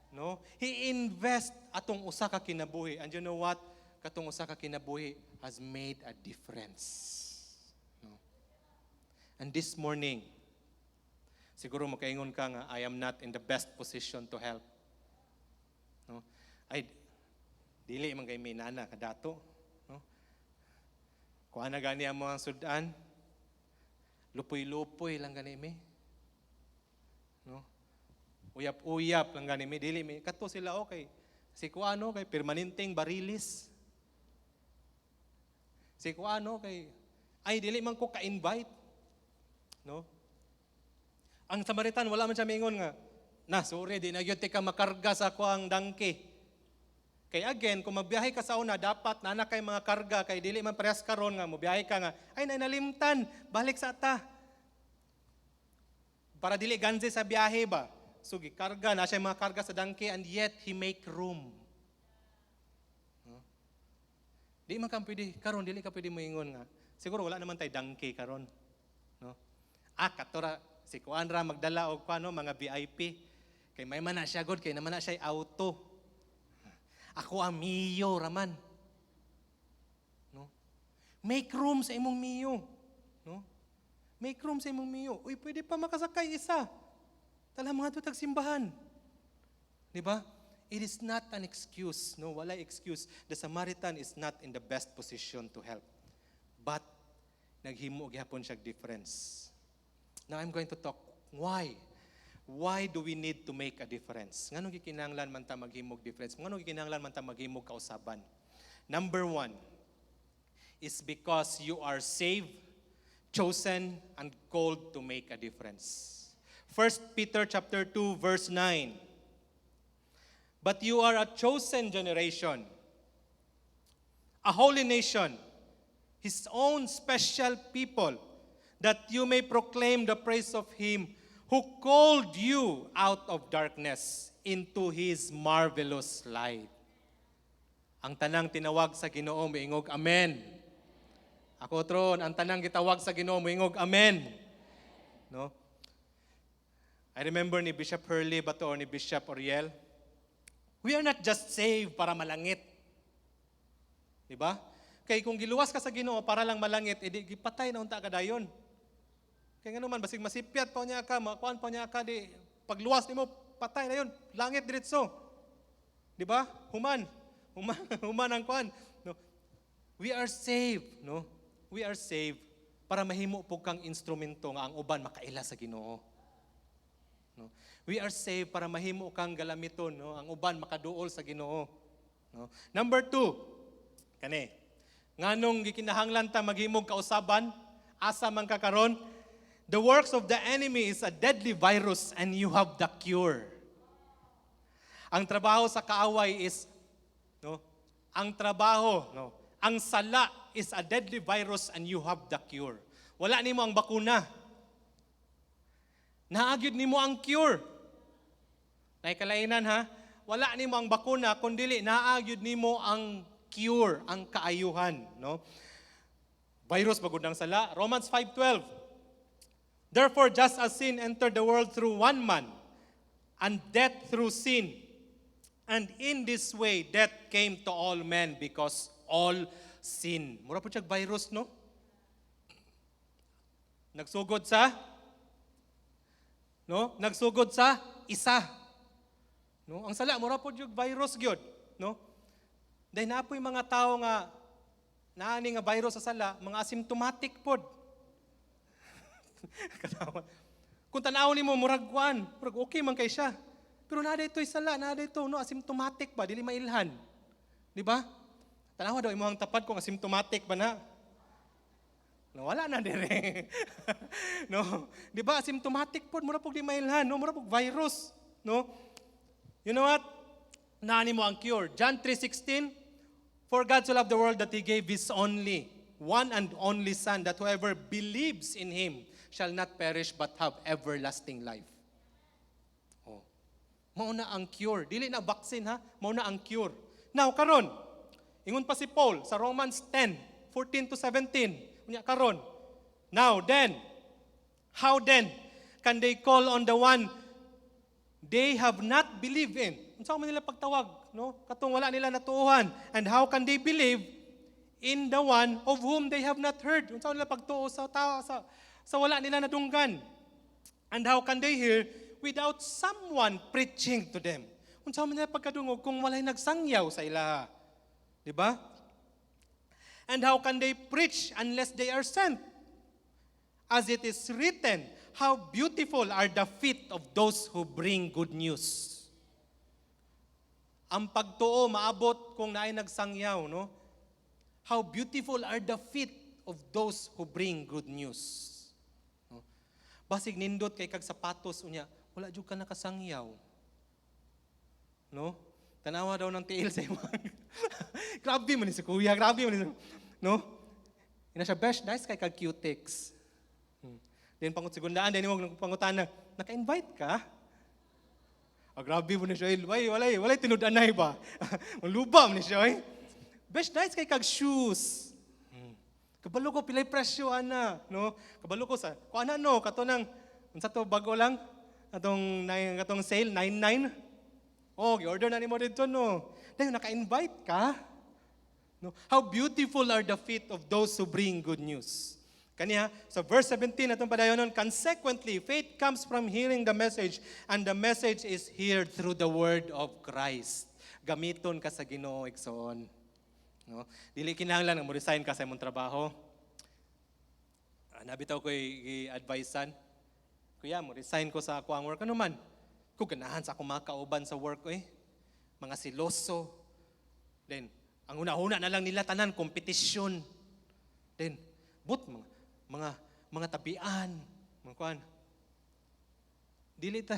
no? He invest atong usa ka kinabuhi. And you know what? Katong usa ka kinabuhi has made a difference. No? And this morning, siguro makaingon ka nga, I am not in the best position to help. No? Ay, dili man kay may nana kadato. Kuha na gani ang mga sudan, lupoy-lupoy lang gani mi. No? Uyap-uyap lang gani mi. Dili mi. Kato sila okay. Si kuano kay permanenteng barilis. Si kuano kay ay dili man ko ka-invite. No? Ang Samaritan wala man siya mingon nga, na sorry di na gyud ka makarga sa ako ang dangke. Kay again, kung magbiyahe ka sa una, dapat na kay mga karga, kay dili man parehas karon nga, magbiyahe ka nga, ay nalimtan, balik sa ata. Para dili ganze sa biyahe ba? So, karga na siya mga karga sa dangke, and yet, he make room. No? Di man ka pwede, karon dili ka pwede moingon nga. Siguro wala naman tay dangke karon. No? Katora, si Kuanra magdala og kuano mga VIP. Kay may man na siya god, kay naman na siya auto. Ako ang Mio raman. No? Make room sa imong Mio. No? Make room sa imong Mio. Uy, pwede pa makasakay isa. Tala mga tutag simbahan. Di ba? It is not an excuse. No, wala excuse. The Samaritan is not in the best position to help. But naghimo gyapon siya difference. Now I'm going to talk why. Why do we need to make a difference? Ngano gikinahanglan man ta maghimog difference? Ngano gikinahanglan man ta maghimog kausaban? Number 1 is because you are saved, chosen, and called to make a difference. 1 Peter chapter 2 verse 9. But you are a chosen generation, a holy nation, His own special people, that you may proclaim the praise of Him who called you out of darkness into His marvelous light. Ang tanang tinawag sa Ginoo moingog amen. Ako tron, ang tanang gitawag sa Ginoo moingog amen. No? I remember ni Bishop Hurley bato or ni Bishop Oriel, we are not just saved para malangit. Di ba? Kay kung giluwas ka sa Ginoo para lang malangit, edi gipatay na unta ka dayon. Kaya nga naman, basig masipyat pa niya ka, makuan pa niya ka, di pagluwas nimo patay na yun, langit diretso. Di ba? Human ang kuan. No? We are saved, no? We are saved para mahimo pug kang instrumento nga ang uban makaila sa Ginoo. No? We are saved para mahimo kang galamiton, no? Ang uban makaduol sa Ginoo. No? Number 2, kani, nganong gikinahanglan ta maghimog kausaban, asa man kakaron, the works of the enemy is a deadly virus and you have the cure. Ang trabaho sa kaaway is, no? Ang trabaho, no? Ang sala is a deadly virus and you have the cure. Wala nimo ang bakuna. Naagyud nimo ang cure. Nay kalainan ha? Wala nimo ang bakuna kundi naagyud nimo ang cure, ang kaayuhan, no? Virus bagud ang sala. Romans 5:12. Therefore, just as sin entered the world through one man, and death through sin, and in this way death came to all men because all sin. Mura po siya virus, no? Nagsugod sa? No? Nagsugod sa isa. No? Ang sala, mura po siya virus gyud, no? Dahil na po yung mga tao nga naani nga virus sa sala, mga asymptomatic pod. Kung tanaw ni mo, murag okay man kay siya. Pero nada ito'y sala, nada ito, no, asymptomatic ba, dili mailhan. Di ba? Tanawa daw, imuhang tapad kung asymptomatic ba na? No, wala na dire. No, di ba, asymptomatic po, mura pog di mailhan, no, mura pog virus. No? You know what? Naani mo ang cure. John 3:16, for God so loved the world that He gave His one and only Son, that whoever believes in Him shall not perish but have everlasting life. Oh. Mauna ang cure. Dili na vaccine ha, mauna ang cure. Now karon, ingon pa si Paul sa Romans 10:14-17. Unya karon. Now then, how then can they call on the one they have not believed in? Unsa man nila pagtawag, no? Katong wala nila natuuhan. And how can they believe in the one of whom they have not heard? Unsa nila pagtuo sa tao sa wala nila nadunggan? And how can they hear without someone preaching to them? Unsa man nila pagkadungog kung walay nagsangyaw sa ilaha? Di ba? And how can they preach unless they are sent? As it is written, how beautiful are the feet of those who bring good news. Ang pagtuo maabot kung naay nagsangyaw, no? How beautiful are the feet of those who bring good news. No? Basig nindot kay kag sapatos unya, wala jud ka nakasangyaw. No? Tanawa daw ng tiil sa imong. Grabe man ni si kuya, grabe man ni. No? Ina siya best nice kay kag cutics. Then pangut segundaan din mo pangutana, naka-invite ka? Grabe mo ni siya. Walay tinud-anay ba? Malubam ni siya. Best nice kay kag shoes. Kabalo ko pilay presyo ana, no? Kabalo ko sa kuana no kato nang unsa to bago lang katong sale 99. I-order na nimo dito no. Dayon naka-invite ka. No? How beautiful are the feet of those who bring good news. Kaniya sa verse 17 atong padayonon, consequently faith comes from hearing the message, and the message is heard through the word of Christ. Gamiton ka sa Ginoo igsoon. No? Dili kinahanglan nga mo resign ka sa imong trabaho. Nabitaw ko i-advisean. Kuya, mo resign ko sa ako ang work. Ano man? Kung ganahan sa akong mga kauban sa work, mga siloso. Then, ang una-una na lang nila tanan, kompetisyon. Then, mga tabian, mga kuan. Dili ta,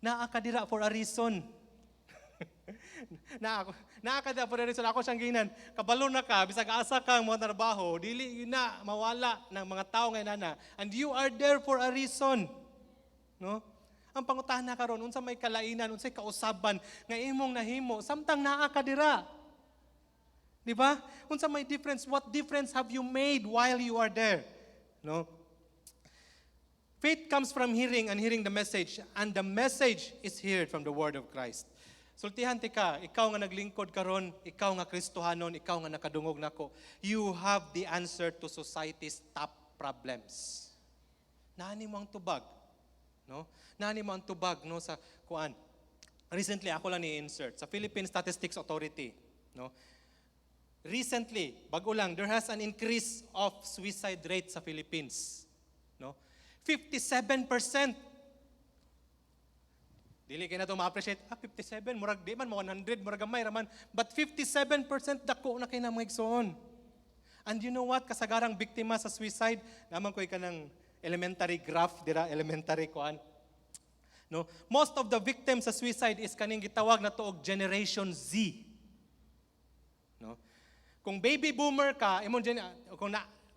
naakadira for a reason. Naakadira for a reason. Ako siyang ginan, kabalo na ka, bisag asa ka mga trabaho, dili na mawala ng mga tao ngay nana. And you are there for a reason. No? Ang pangutahan na karon, unsa may kalainan, unsay kausaban nga imong nahimo, samtang naa ka dira. Di ba? Unsa may difference? What difference have you made while you are there? No? Faith comes from hearing and hearing the message, and the message is heard from the word of Christ. Sultihan ti ka, ikaw nga naglingkod karon, ikaw nga Kristohanon, ikaw nga nakadungog nako. You have the answer to society's top problems. Nani mo ang tubag? No? Nani mo ang tubag no sa kuan. Recently ako lang ni-insert sa Philippine Statistics Authority, no? Recently, bago lang, there has an increase of suicide rate sa Philippines, no? 57%. Dili kay nato ma-appreciate, 57 murag di man 100 murag gamay raman, but 57% dako na kay na mga igsoon. And you know what, kasagarang biktima sa suicide, naman koy kanang elementary graph dira, elementary kuan. No, most of the victims sa suicide is kaning gitawag na tuog Generation Z. No? Kung baby boomer ka,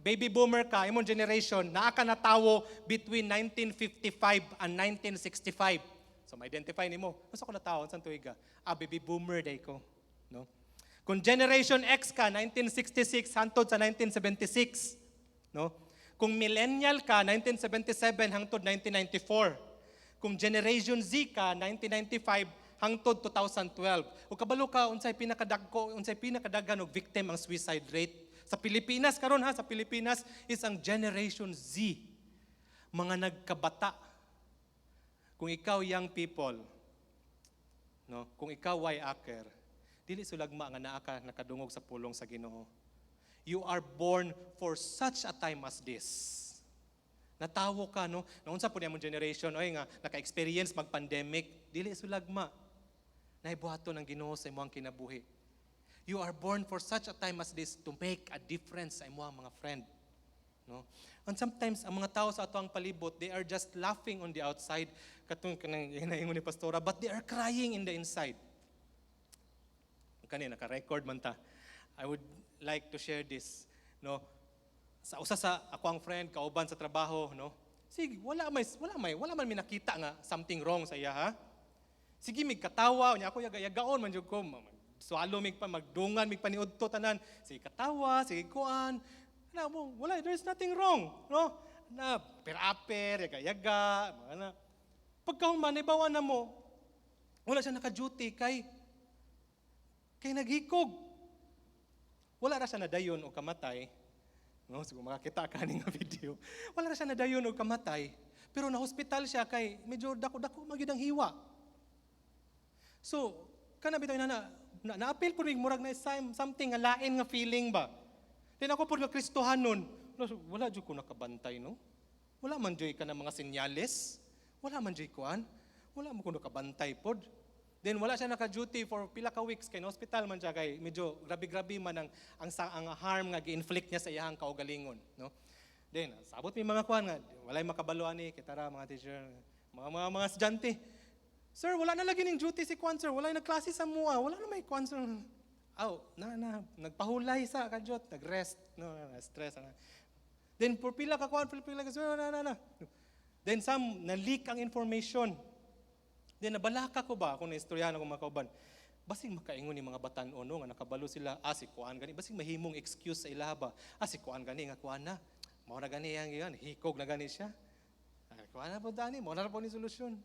baby boomer ka, imong generation, naa ka na tawo between 1955 and 1965. So ma-identify nimo, unsa ko na tawo unsa tuig ka? Baby boomer day ko, no? Kung Generation X ka, 1966 hangtod sa 1976, no? Kung millennial ka, 1977 hangtod 1994. Kung Generation Z ka, 1995 hangtod 2012. O kabalo ka unsay pinakadaghan og victim ang suicide rate sa Pilipinas karon ha, sa Pilipinas is ang Generation Z. Mga nagkabata. Kung ikaw young people, no, kung ikaw way aker, dili sulagma nga naa ka nakadungog sa pulong sa Ginoo. You are born for such a time as this. Natawo ka, no? Naunsa po niya mong generation, nga naka-experience mag-pandemic, dili sulagma. Naibuhato ng Ginoo sa imong kinabuhi. You are born for such a time as this to make a difference sa imong mga friend. No? And sometimes, ang mga tao sa ato ang palibot, they are just laughing on the outside, katong hinaingon ni Pastora, but they are crying in the inside. Kanina, naka-record man ta. I would like to share this, no? Sa usa sa ako ang friend kauban sa trabaho, no? Sige, wala man mi nakita nga something wrong sa iya, ha? Sige mig katawa nya ako yagaon man jud ko. Swalo mig pa magdungan mig paniudto tanan. Sige katawa, sige kuan. Wala, there's nothing wrong, no? Na peraper, yaga, mga na. Pagkahuman ibawa na mo. Wala siya naka-duty kay naghikog. Wala ra siya nadayon o kamatay. No, siguro makakita ka nga video. Wala ra siya nadayon o kamatay, pero na hospital siya kay medyo dako-dako magyud ang hiwa. So, kana bitaw na-appeal po mig murag na something nga lain nga feeling ba. Then ako po nga Kristohanon, wala jud ko nakabantay, no? Wala man joy ka ng mga senyales. Wala man joy kuan. Wala mo ko nakabantay pod. Then wala siya naka-duty for pila ka weeks kay hospital man siya kay medyo grabe-grabe man ang harm nga gi-inflict niya sa iyang kaugalingon, no? Then sabot mi mga kuan nga walay makabalo ani kitara mga teacher, mga estudyante. Sir, wala na lagi ning duty si kuan sir, wala na klase sa mua, wala na may kuan sir. Nagpahulay sa kadyot, nag-rest, no, stress. Then for pila ka kuan, pila ka sir, na. Then some na-leak ang information. Then nabalaka ko ba kung naistoryahan ako mga kauban. Basig makaingon ni mga batan-o no nga nakabalo sila, si kuan gani, basig mahimong excuse sa ilaba. Si kuan gani nga kuan na. Mao na gani yang hikog na gani siya. Kuan na po dani, mao na po ni solusyon.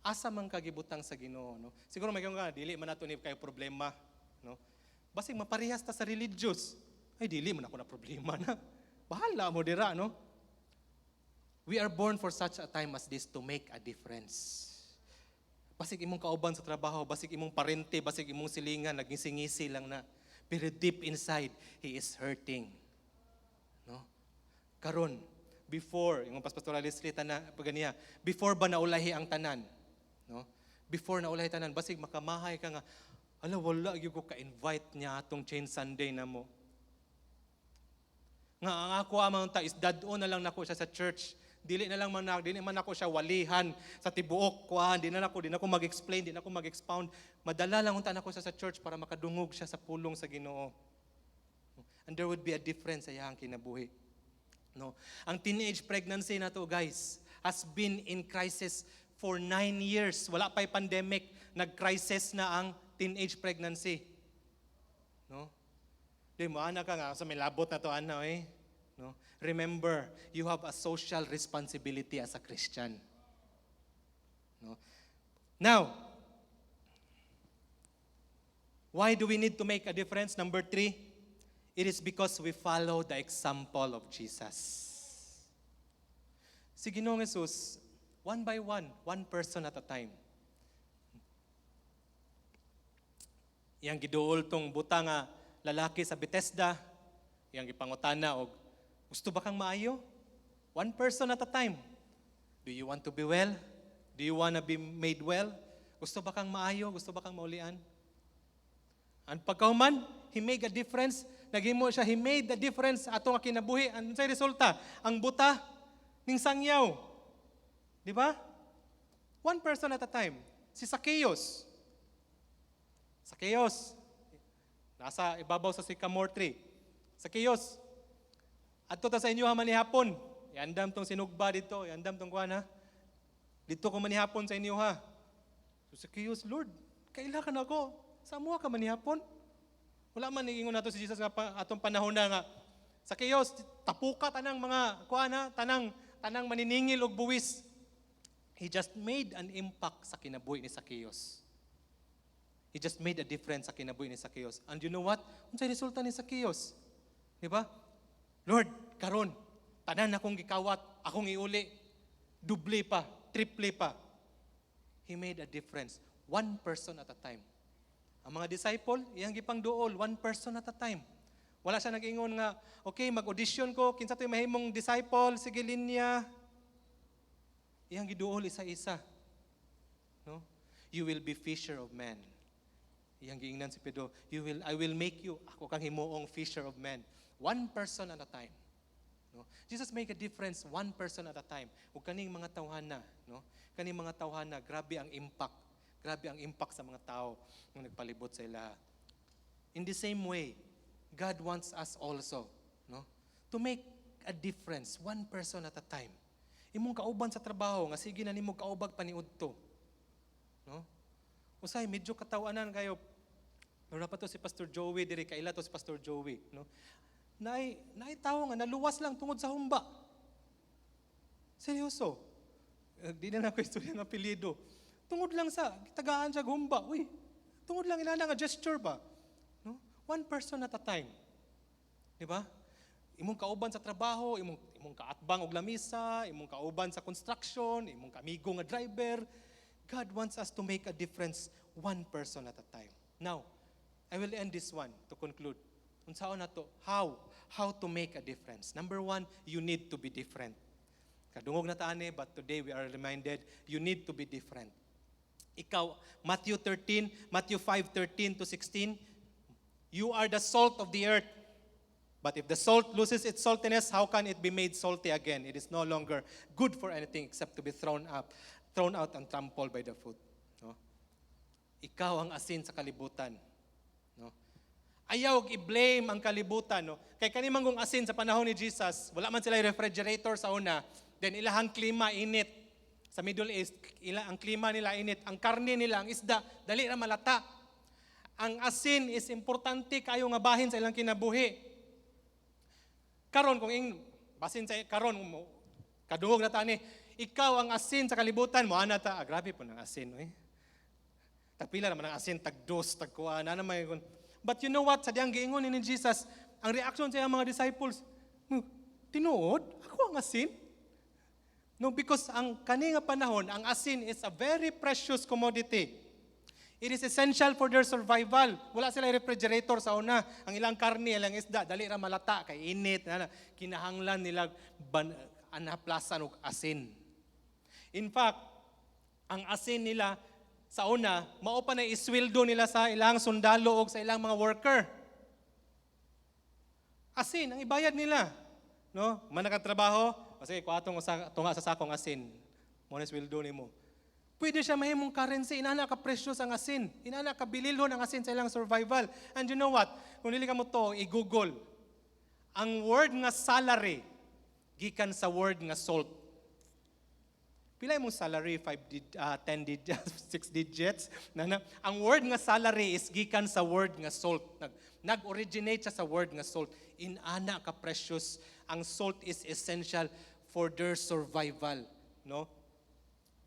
Asa man kagibutang sa Ginoo, no? Siguro may nga dili man nato ni kay problema, no? Basig maparehas ta sa religious. Ay dili man ako na problema na. Bahala mo dira, no? We are born for such a time as this to make a difference. Basig imong kauban sa trabaho, basig imong parente, basig imong silingan, naging-singisi lang na. Pero deep inside, he is hurting. No? Karon, before, yung pastoral lislita na paganiya, before ba naulahi ang tanan? No? Before naulahi tanan, basig makamahay ka nga, wala gyud ko ka-invite niya atong Chain Sunday na mo. Nga ang ako amang ta is dad-o na lang nako siya sa church. Dili man ako siya walihan sa tibuok kuan, di na ako mag-explain, di na ako mag-expound. Madala lang unta nako siya sa church para makadungog siya sa pulong sa Ginoo. And there would be a difference sa iyang kinabuhi. No. Ang teenage pregnancy na to, guys, has been in crisis for 9 years. Wala pa'y pandemic, nag-crisis na ang teenage pregnancy. No? Di mo, anak ka nga, sa may labot na to, no? Remember, you have a social responsibility as a Christian. No? Now, why do we need to make a difference? Number 3, it is because we follow the example of Jesus. Si Ginoong Jesus, one by one person at a time. Iyang giduol tong buta nga lalaki sa Bethesda, iyang gipangutana og gusto ba kang maayo? One person at a time. Do you want to be well? Do you want to be made well? Gusto ba kang maayo? Gusto ba kang maulian? And pagkauman, he made a difference. Naghimo siya, he made the difference atong kinabuhi. Ano sa resulta? Ang buta ning sangyaw. Di ba? One person at a time. Si Zacchaeus. Nasa ibabaw sa sycamore tree. Zacchaeus, adto ta sa inyo ha manihapon. Iandam tong sinugba dito, iandam tong kuana. Dito ko manihapon sa inyo ha. So Zacchaeus, Lord, kaila ka na ako. Sa amuha ka manihapon? Wala man niingon nato si Jesus nga atong panahon na nga. Zacchaeus, tapuka tanang mga kuana, tanang maniningil og buwis. He just made an impact sa kinabuhi ni Zacchaeus. He just made a difference sa kinabuhi ni Zacchaeus. And you know what? Unsay resulta ni Zacchaeus? Di ba? Lord, karon, tanan akong gikawat, akong iuli, duble pa, triple pa. He made a difference. One person at a time. Ang mga disciple, iyang gipang duol, one person at a time. Wala siya nag-ingon nga, okay, mag-audition ko, kinsa to'y mahimong disciple, sige linya. Iyang giduol isa-isa. No? You will be fisher of men. Iyang giingnan si Pedro, I will make you, ako kang himuong fisher of men. One person at a time. No? Jesus make a difference, one person at a time. Ug kaning mga tawhana, no? Kaning mga tawhana, grabe ang impact. Grabe ang impact sa mga tao nung nagpalibot sa ila. In the same way, God wants us also, no, to make a difference, one person at a time. Imong kauban sa trabaho, nga sige na nimo kaubag paniudto. No? Usay medyo katawanan kayo. Wala pa to si Pastor Joey diri, kaila to si Pastor Joey, no? Naay tawo nga naluwas lang tungod sa humba. Seryoso. Di na ako istorya ng apelyido. Tungod lang sa tagaan siya humba. Uy, tungod lang inana nga gesture ba? No? One person at a time. Di ba? Imong kauban sa trabaho, imong kaatbang og lamisa, imong kauban sa construction, imong kamigo nga driver. God wants us to make a difference one person at a time. Now, I will end this one to conclude. Unsaon na to? How to make a difference? Number 1, you need to be different. Kadungog na taani, but today we are reminded you need to be different. Ikaw, Matthew 5:13 to 16, you are the salt of the earth. But if the salt loses its saltiness, how can it be made salty again? It is no longer good for anything except to be thrown out and trampled by the foot. No? Ikaw ang asin sa kalibutan. No? Ayaw i-blame ang kalibutan. No? Kay kanimang kung asin sa panahon ni Jesus, wala man sila refrigerator sa una, then ilahang klima init. Sa Middle East, ang klima nila init. Ang karne nila, ang isda, dali na malata. Ang asin is importante kayo nga bahin sa ilang kinabuhi. Karon kung basin sa karon kadungog na tani, ikaw ang asin sa kalibutan mo ana ta, grabe po ng asin oy. Tagpila naman ang asin, tagdos, tagkuan, ana may kun. But you know what, sa diyang giingon ni Jesus, ang reaction sa mga disciples, tinuod, ako ang asin? No, because ang kani nga panahon, ang asin is a very precious commodity. It is essential for their survival. Wala sila refrigerator sa una. Ang ilang karne, ilang isda, dali ra malata, kay init, kinahanglan nila anaplasan og asin. In fact, ang asin nila sa una, mao pa na isweldo nila sa ilang sundalo o sa ilang mga worker. Asin, ang ibayad nila. No? Man nakatrabaho, kasi kuatong tunga sa sakong asin. Mo na isweldo nimo. Pwede siya mahimong currency, inana ka precious ang asin. Inana ka bililhon ang asin sa ilang survival. And you know what? Kung nili ka mo to, i-google. Ang word nga salary, gikan sa word nga salt. Pila mong salary? 10 digits, 6 digits? Ang word nga salary is gikan sa word nga salt. Nag-originate siya sa word nga salt. Inana ka precious. Ang salt is essential for their survival. No?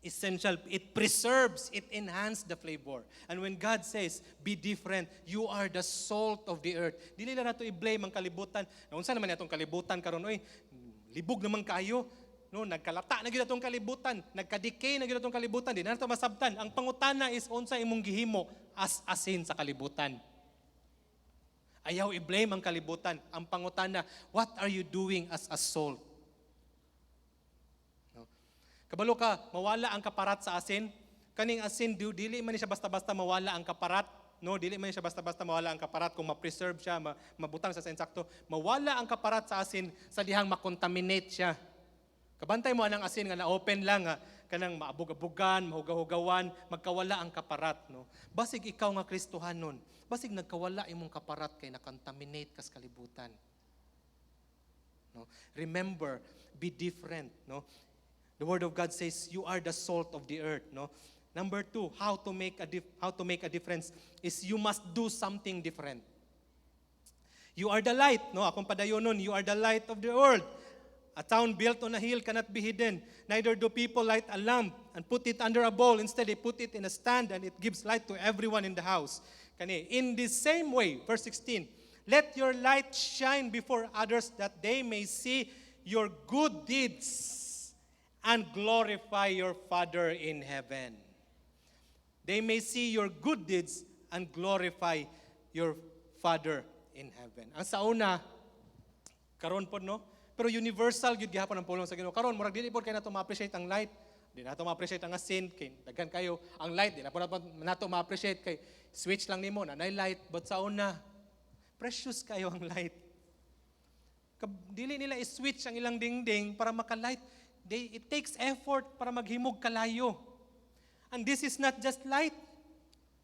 Essential. It preserves, it enhances the flavor. And when God says, be different, you are the salt of the earth. Dili lang nato i-blame ang kalibutan. Unsa naman itong kalibutan karon oy? Libog naman kayo. No, nagkalata na gyud atong kalibutan, nagka-decay na gyud atong kalibutan. Di na nato masabtan. Ang pangutana is unsa imong gihimo as asin sa kalibutan. Ayaw i-blame ang kalibutan. Ang pangutana, what are you doing as a salt? Kabalo ka, mawala ang kaparat sa asin. Kaning asin, dili man siya basta-basta mawala ang kaparat. No, dili man siya basta-basta mawala ang kaparat. Kung ma-preserve siya, mabutang sa insakto, mawala ang kaparat sa asin sa dihang makontaminate siya. Kabantay mo anang asin nga na-open lang, kanang maabog-abugan, mahugaw-hugawan, magkawala ang kaparat. No? Basig ikaw nga Kristohanon, basig nagkawala imong kaparat kay nakontaminate kas kalibutan. No? Remember, be different. No? The Word of God says, you are the salt of the earth. No? Number 2, how to make a difference is you must do something different. You are the light. No? Akong padayonon, you are the light of the world. A town built on a hill cannot be hidden. Neither do people light a lamp and put it under a bowl. Instead, they put it in a stand and it gives light to everyone in the house. In the same way, verse 16, let your light shine before others that they may see your good deeds and glorify your Father in heaven. They may see your good deeds and glorify your Father in heaven. Ang sa una, karon po, no? Pero universal, yun gihapon ang pulong sa Ginoo. Karon, murag dili po kayo nato ma-appreciate ang light. Di nato ma-appreciate ang asin. Kay daghan kayo ang light. Di na po nato ma-appreciate kay switch lang nimo na light. But sa una, precious kayo ang light. Dili nila i-switch ang ilang dingding para maka-light. It takes effort para maghimog kalayo. And this is not just light.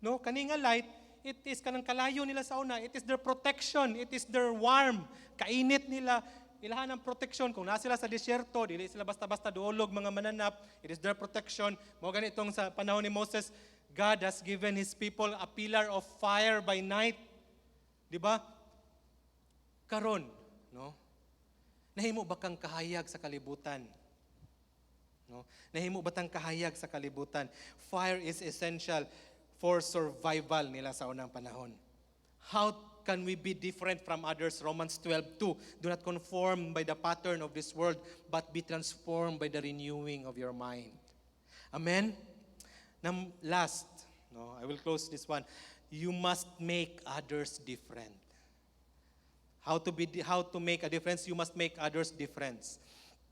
No, kani nga light, it is kanang kalayo nila sa una. It is their protection. It is their warm. Kainit nila. Ilahan ang protection. Kung nasa sila sa disyerto, dili sila basta-basta duolog mga mananap. It is their protection. Mo ganitong sa panahon ni Moses, God has given His people a pillar of fire by night. Di ba? Karon, no? Nahimo ba kang kahayag sa kalibutan? No? Nahimo batang kahayag sa kalibutan. Fire is essential for survival nila sa unang panahon. How can we be different from others? Romans 12:2. Do not conform by the pattern of this world, but be transformed by the renewing of your mind. Amen? Last, no, I will close this one. You must make others different. How to make a difference? You must make others different.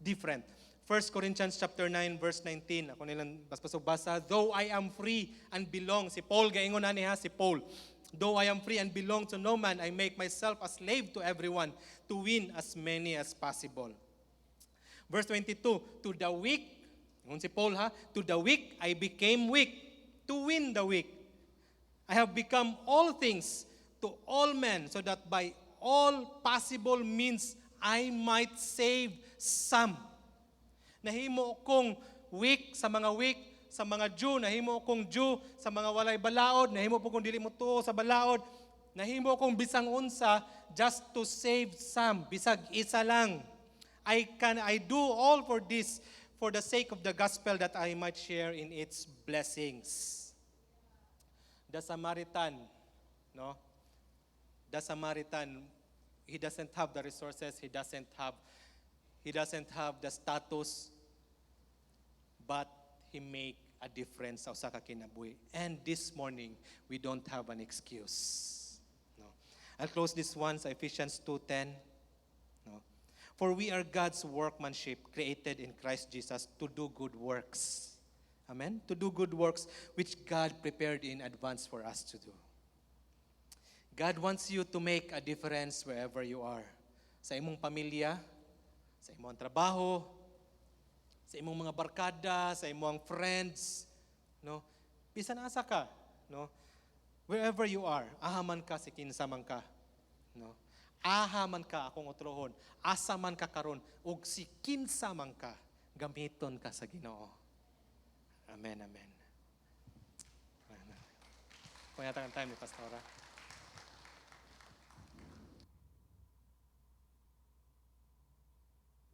1 1 Corinthians chapter 9 verse 19. Ako nilang basa. Though I am free and belong, si Paul gaingon na niya, si Paul. Though I am free and belong to no man, I make myself a slave to everyone to win as many as possible. Verse 22, to the weak, yun si Paul ha, to the weak I became weak to win the weak. I have become all things to all men so that by all possible means I might save some. Nahimo kong weak, sa mga Jew, nahimo kong Jew sa mga walay balaod, nahimo po kong dili mo tuo sa balaod, nahimo kong bisang unsa just to save some, bisag isa lang. I do all for this for the sake of the gospel that I might share in its blessings. The Samaritan, no? The Samaritan, he doesn't have the resources, he doesn't have the status, but he make a difference sa usa ka kinabuhi. And this morning, we don't have an excuse. No. I'll close this one sa Ephesians 2:10. No. For we are God's workmanship, created in Christ Jesus to do good works. Amen? To do good works which God prepared in advance for us to do. God wants you to make a difference wherever you are. Sa imong pamilya, sa imong trabaho, sa imong mga barkada, sa imong friends, no? Bisan asa ka, no? Wherever you are, ahaman ka si kinsa man ka, no? Ahaman ka akong utrohon, asa man ka karon ug si kinsa man ka, gamiton ka sa Ginoo. Amen, amen. Kung yata ang time ni Pastora.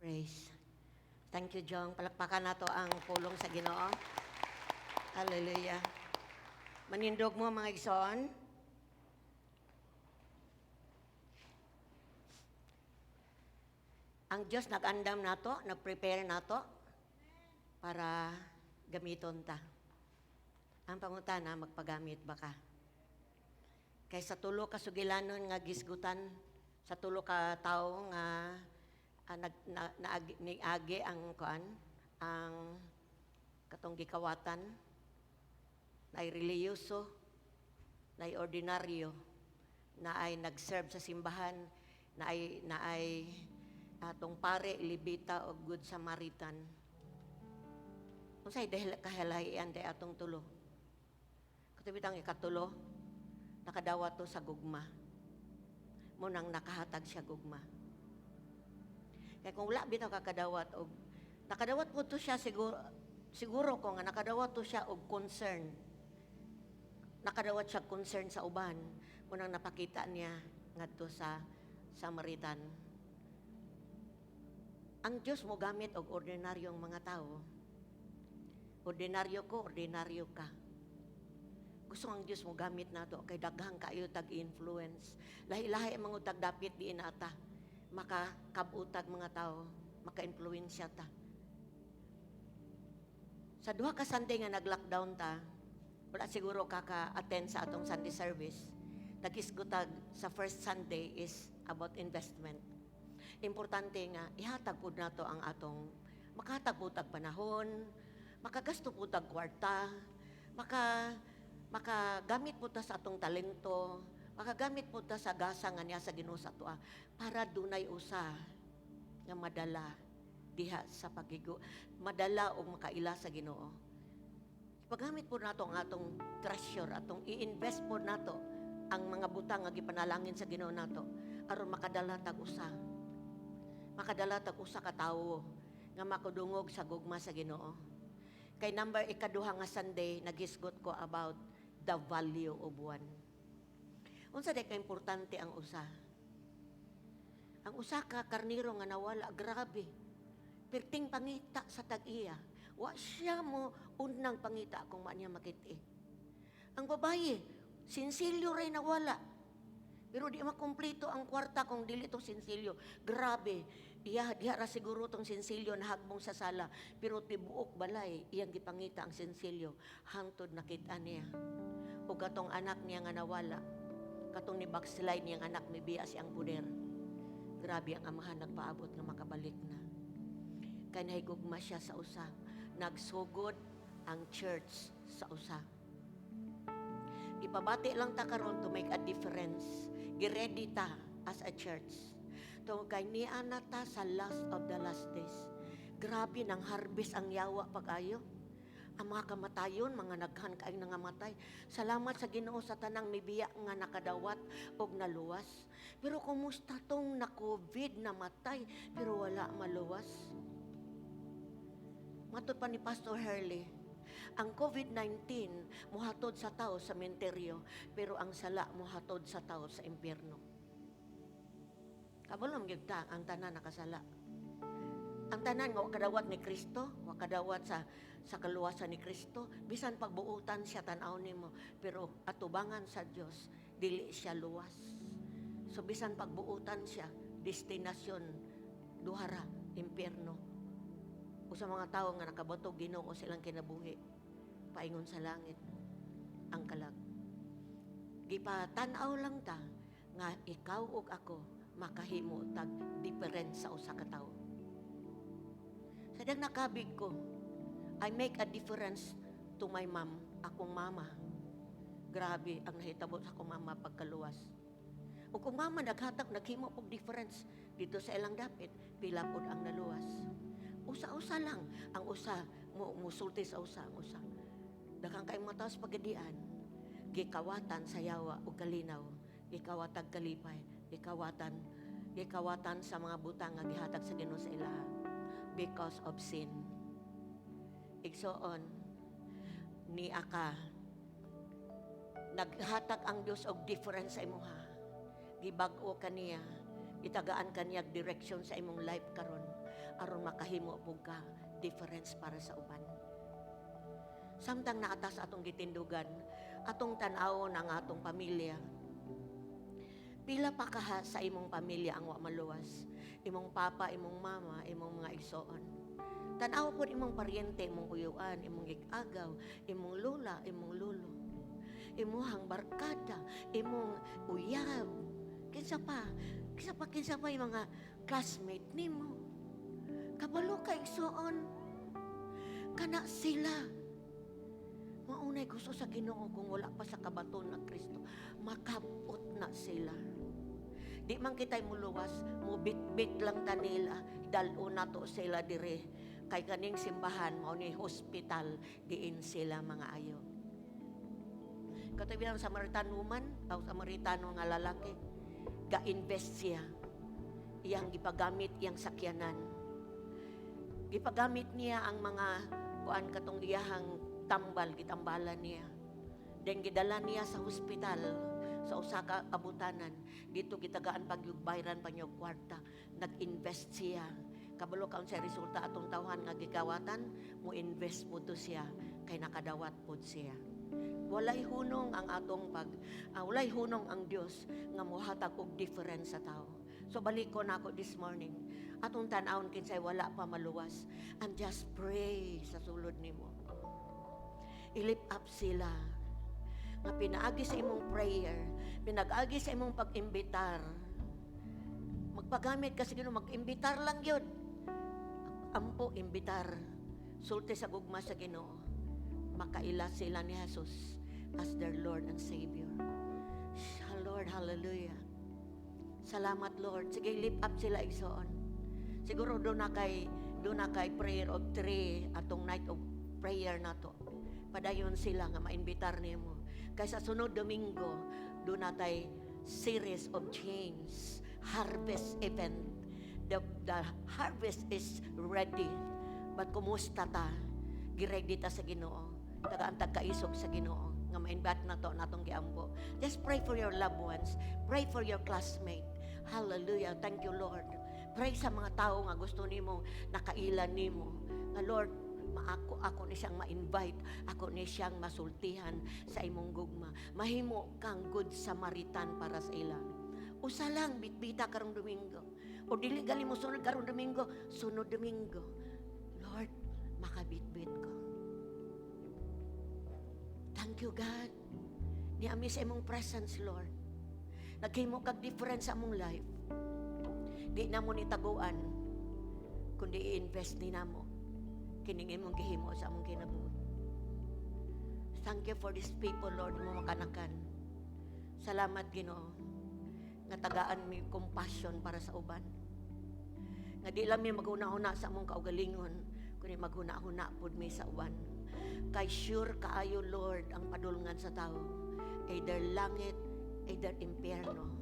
Praise. Thank you, Jong. Palakpakan nato ang pulong sa Ginoo. Hallelujah. Manindog mo mga igsoon. Ang Diyos nag-andam nato, nag-prepare nato para gamiton ta. Ang pangutana, magpagamit ba ka? Kay sa tulo ka sugilanon nga gisgutan, sa tulo ka tao nga niagi ang kuan, ang katong gikawatan, naay reliyoso, naay ordinaryo, naay nag-serve sa simbahan, naay atong pare, libita o good Samaritan. Unsay dahil kahalayan day atong tulo. Katubitang ikatulo, nakadawat to sa gugma. Munang nakahatag siya gugma. Kaya kung wala bitaw kakadawat og nakadawat po to siya siguro ko nga nakadawat to siya og concern. Nakadawat siya concern sa uban. Munang napakita niya ngadto sa Samaritan. Ang Diyos mo gamit og ordinaryong mga tao. Ordinaryo ko, ordinaryo ka. Gusto ang Diyos mo gamit nato kay daghang kayo tag-influence. Lahi-lahi ang mga tagdapit diin ata. Makakabutag mga tao, maka-influensya ta. Sa duha ka Sunday nga nag-lockdown ta, wala siguro kaka-attend sa atong Sunday service. Nag-isgutag sa first Sunday is about investment. Importante nga, ihatag po nato ang atong makahatag po tag panahon, makagasto po tag kwarta, makagamit po ta sa atong talento, makagamit po ta sa gasa nga niya sa Ginoo sa ato para dunay usa nga madala diha sa pagigo, madala o makaila sa Ginoo. Pagamit po nato ang atong treasure, atong i-invest po nato ang mga butang nga gipanalangin sa Ginoo nato aron makadala tag usa. Makadala tag usa ka tawo nga makudungog sa gugma sa Ginoo. Kay number ikaduha nga Sunday, nagisgot ko about the value of one. Unsa day ka importante ang usa? Ang usa ka karniro nga nawala, grabe. Perting pangita sa tag-iya. Wa siya mo unang pangita kung man niya makiti. Ang babaye, sinsilyo ray nawala. Pero di makumpleto ang kwarta kung dili to sinsilyo. Grabe. Diha ra siguro tong sinsilyo na hagbong sa sala. Pero tibuok balay, iyang gipangita ang sinsilyo. Hangtod nakita niya. O katong anak niya nga nawala. Katong ni backslide niyang anak ni Bia siyang puder. Grabe ang amahan nagpaabot nga makabalik na. kay nahigugma siya sa usa. Nagsugod ang church sa usa. Ipabati lang ta karon to make a difference. Gi-ready ta as a church. To kay niya na ta sa last of the last days. Grabe nang harvest ang yawa pag-ayo. Ang mga kamatayon, mga naghan kaayong nangamatay. Salamat sa Ginoo sa tanang mibiya nga nakadawat og naluwas. Pero kumusta tong na COVID namatay pero wala maluwas? Matod pa ni Pastor Hurley, ang COVID-19 muhatod sa tao sa menteryo, pero ang sala muhatod sa tao sa impyerno. Kabalom gyud ta ang tanan nakasala. Ang tanan nga kadawat ni Kristo, wa kadawat sa kaluwasan ni Kristo, bisan pagbuutan siya tan-aw nimo, pero atubangan sa Dios dili siya luwas. So bisan pagbuutan siya, destinasyon duhara, impyerno. Usa mga tawo nga nakabato Ginoo silang kinabuhi, paingon sa langit ang kalag. Gipatan-aw lang ta nga ikaw ug ako makahimo tag different sa usa ka tawo. Sadang nakabig ko, I make a difference to my mom, akong mama. Grabe ang nahitabo sa akong mama pagkaluwas. O kung mama naghatag, naghimo og difference dito sa ilang dapit, pila pod ang naluwas. Usa-usa lang ang usa, musulti sa usa ang usa. Daghang kay mga taos Pagadian, gikawatan sa yawa o kalinaw, gikawatag kalipay, gikawatan sa mga butang nga gihatag sa Ginoo sa ilaha because of sin. Igsoon ni aka naghatag ang Dios og difference sa imuha. Gibag-o kaniya, itagaan kaniya direction sa imong life karon aron makahimo pug ka difference para sa uban. Samtang naatas atong gitindugan, atong tan-aw ng atong pamilya. Pila pa kaha sa imong pamilya ang wa maluwas? Imong papa, imong mama, imong mga igsoon. Tan-aw pod imong paryente, imong uyuan, imong gig-agaw, imong lola, imong lolo. Imuhang barkada, imong uyab. Kinsa pa yung mga classmate nimo. Kabalo ka igsoon. Kana sila. Maunay gusto sa Ginoo kung wala pa sa kabaton na Kristo, makabot na sila. Di man kita'y muluwas, mubit-bit lang ta nila, dalo na to sila dire. Kay kaning simbahan, mao ni hospital, diin sila mga ayo. Katabi ang Samaritan woman, o Samaritano nga lalaki, ga-invest siya. Iyang gipagamit, iyang sakyanan. Gipagamit niya ang mga kuan katong iyahang tambal, gitambalan niya. Then gidala niya sa hospital, sa usa ka abutanan. Dito gitagaan pagyugbayran pa niyo kwarta. Nag-invest siya. Kabalo kaon sa resulta atong tawhan nga gikawatan, mo invest po to siya kay nakadawat po siya. Walay hunong ang atong walay hunong ang Dios nga mohatag og difference sa tao. So balik ko na ako this morning. Atong tan-awon kinsay wala pa maluwas, and just pray sa sulod nimo. I-lift up sila nga pinaagi sa imong prayer, pinag-agi sa imong pag-imbitar. Magpagamit kasi Ginoo, mag-imbitar lang yun. Ampo imbitar, sulti sa gugma sa Ginoo, makaila sila ni Jesus as their Lord and Savior. Lord, hallelujah. Salamat Lord. Sige, lift up sila igsoon. Siguro doon na kay prayer of 3 atong night of prayer na to. Padayon sila nga maimbitar nimo. Kaysa sunod Domingo, doon natay series of change, harvest event. The harvest is ready. But kumusta ta? Giready ta sa Ginoo. Taga-antag kaisog sa Ginoo nga ma-invite na to natong giampo. Just pray for your loved ones. Pray for your classmate. Hallelujah. Thank you, Lord. Pray sa mga tao nga gusto nimo, nakailan nimo. Nga Lord, ako ni siyang ma-invite, ako ni siyang masultihan sa imong gugma. Mahimo kang good Samaritan para sa ila. Usa lang bitbita karong Domingo. O dili gali mo sunod karong Domingo, sunod Domingo. Lord, makabitbit ko. Thank you, God. Niami sa imong presence, Lord. Naghimo kag difference sa among life. Di na mo nitaguan kundi i-invest ni namo kining imong gihimo sa among kinabuhi. Thank you for these people, Lord, mo makanakan. Salamat, Ginoo, nga tagaan mi compassion para sa uban. Nga di lang mi maghuna-huna sa among kaugalingon, kundi maghuna-huna pud mi sa uban. Kay sure kaayo, Lord, ang padulngan sa tao. Either langit, either impyerno.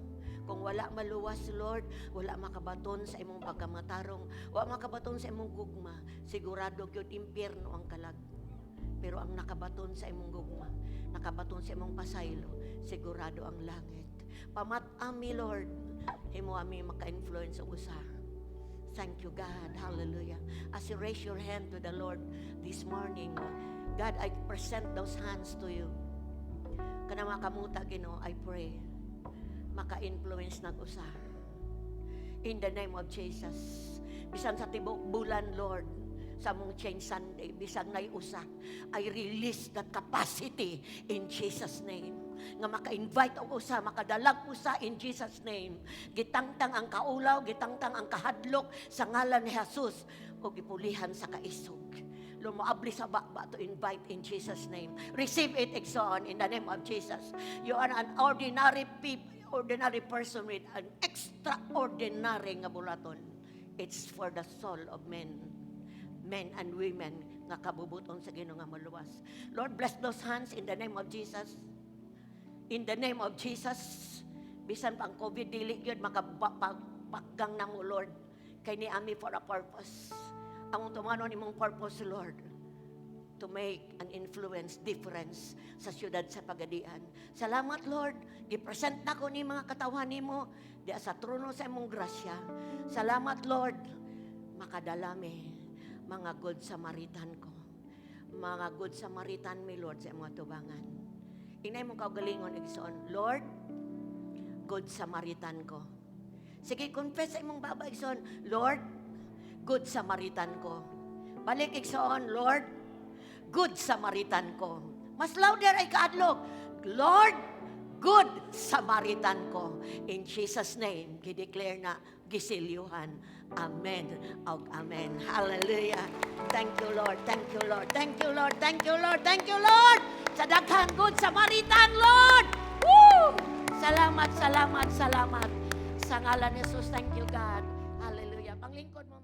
Kung wala maluwas, Lord, wala makabaton sa imong pagkamatarong, wala makabaton sa imong gugma, sigurado gyud impyerno ang kalag. Pero ang nakabaton sa imong gugma, nakabaton sa imong pasaylo, sigurado ang langit. Pamat-ami, Lord, himo ami maka-influence usa. Thank you, God. Hallelujah. As you raise your hand to the Lord this morning, God, I present those hands to you. Kana makamuta, Ginoo, I pray, maka-influence nag-usa. In the name of Jesus. Bisan sa tibok bulan, Lord, sa mong Change Sunday, bisan ngay usa, I release that capacity in Jesus' name. Nga maka-invite o usa, makadalag usa in Jesus' name. Gitangtang ang kaulaw, gitangtang ang kahadlok sa ngalan ni Jesus, o gipulihan sa kaisog. Lumaabli sa bakba to invite in Jesus' name. Receive it, Exxon, in the name of Jesus. You are an ordinary person with an extraordinary nga bulaton. It's for the soul of men and women nga kabubuton sa Ginoo nga maluwas. Lord, bless those hands in the name of Jesus. In the name of Jesus, bisan pang COVID dili gyud makapaggang namo, Lord, kay ni ami for a purpose. Ang tumanon imong purpose, Lord, to make an influence difference sa syudad sa Pagadian. Salamat, Lord. Gipresent na ko ni mga katawan nimo diya sa trono sa imong grasya. Salamat, Lord. Makadalami mga good Samaritan ko. Mga good Samaritan mi, Lord, sa imong tubangan. Inay mong kaugalingon, Igsoon, Lord, good Samaritan ko. Sige, confess sa imong baba, Igsoon, Lord, good Samaritan ko. Balik, Igsoon, Lord, good Samaritan ko. Mas louder ay kaadlok, Lord, good Samaritan ko. In Jesus' name, gideclare na gisilyuhan. Amen. Amen. Hallelujah. Thank you, Lord. Thank you, Lord. Thank you, Lord. Thank you, Lord. Thank you, Lord. Sa daghang good Samaritan, Lord. Woo! Salamat, salamat, salamat. Sa ngalan ni Jesus, thank you, God. Hallelujah. Panglingkod mo.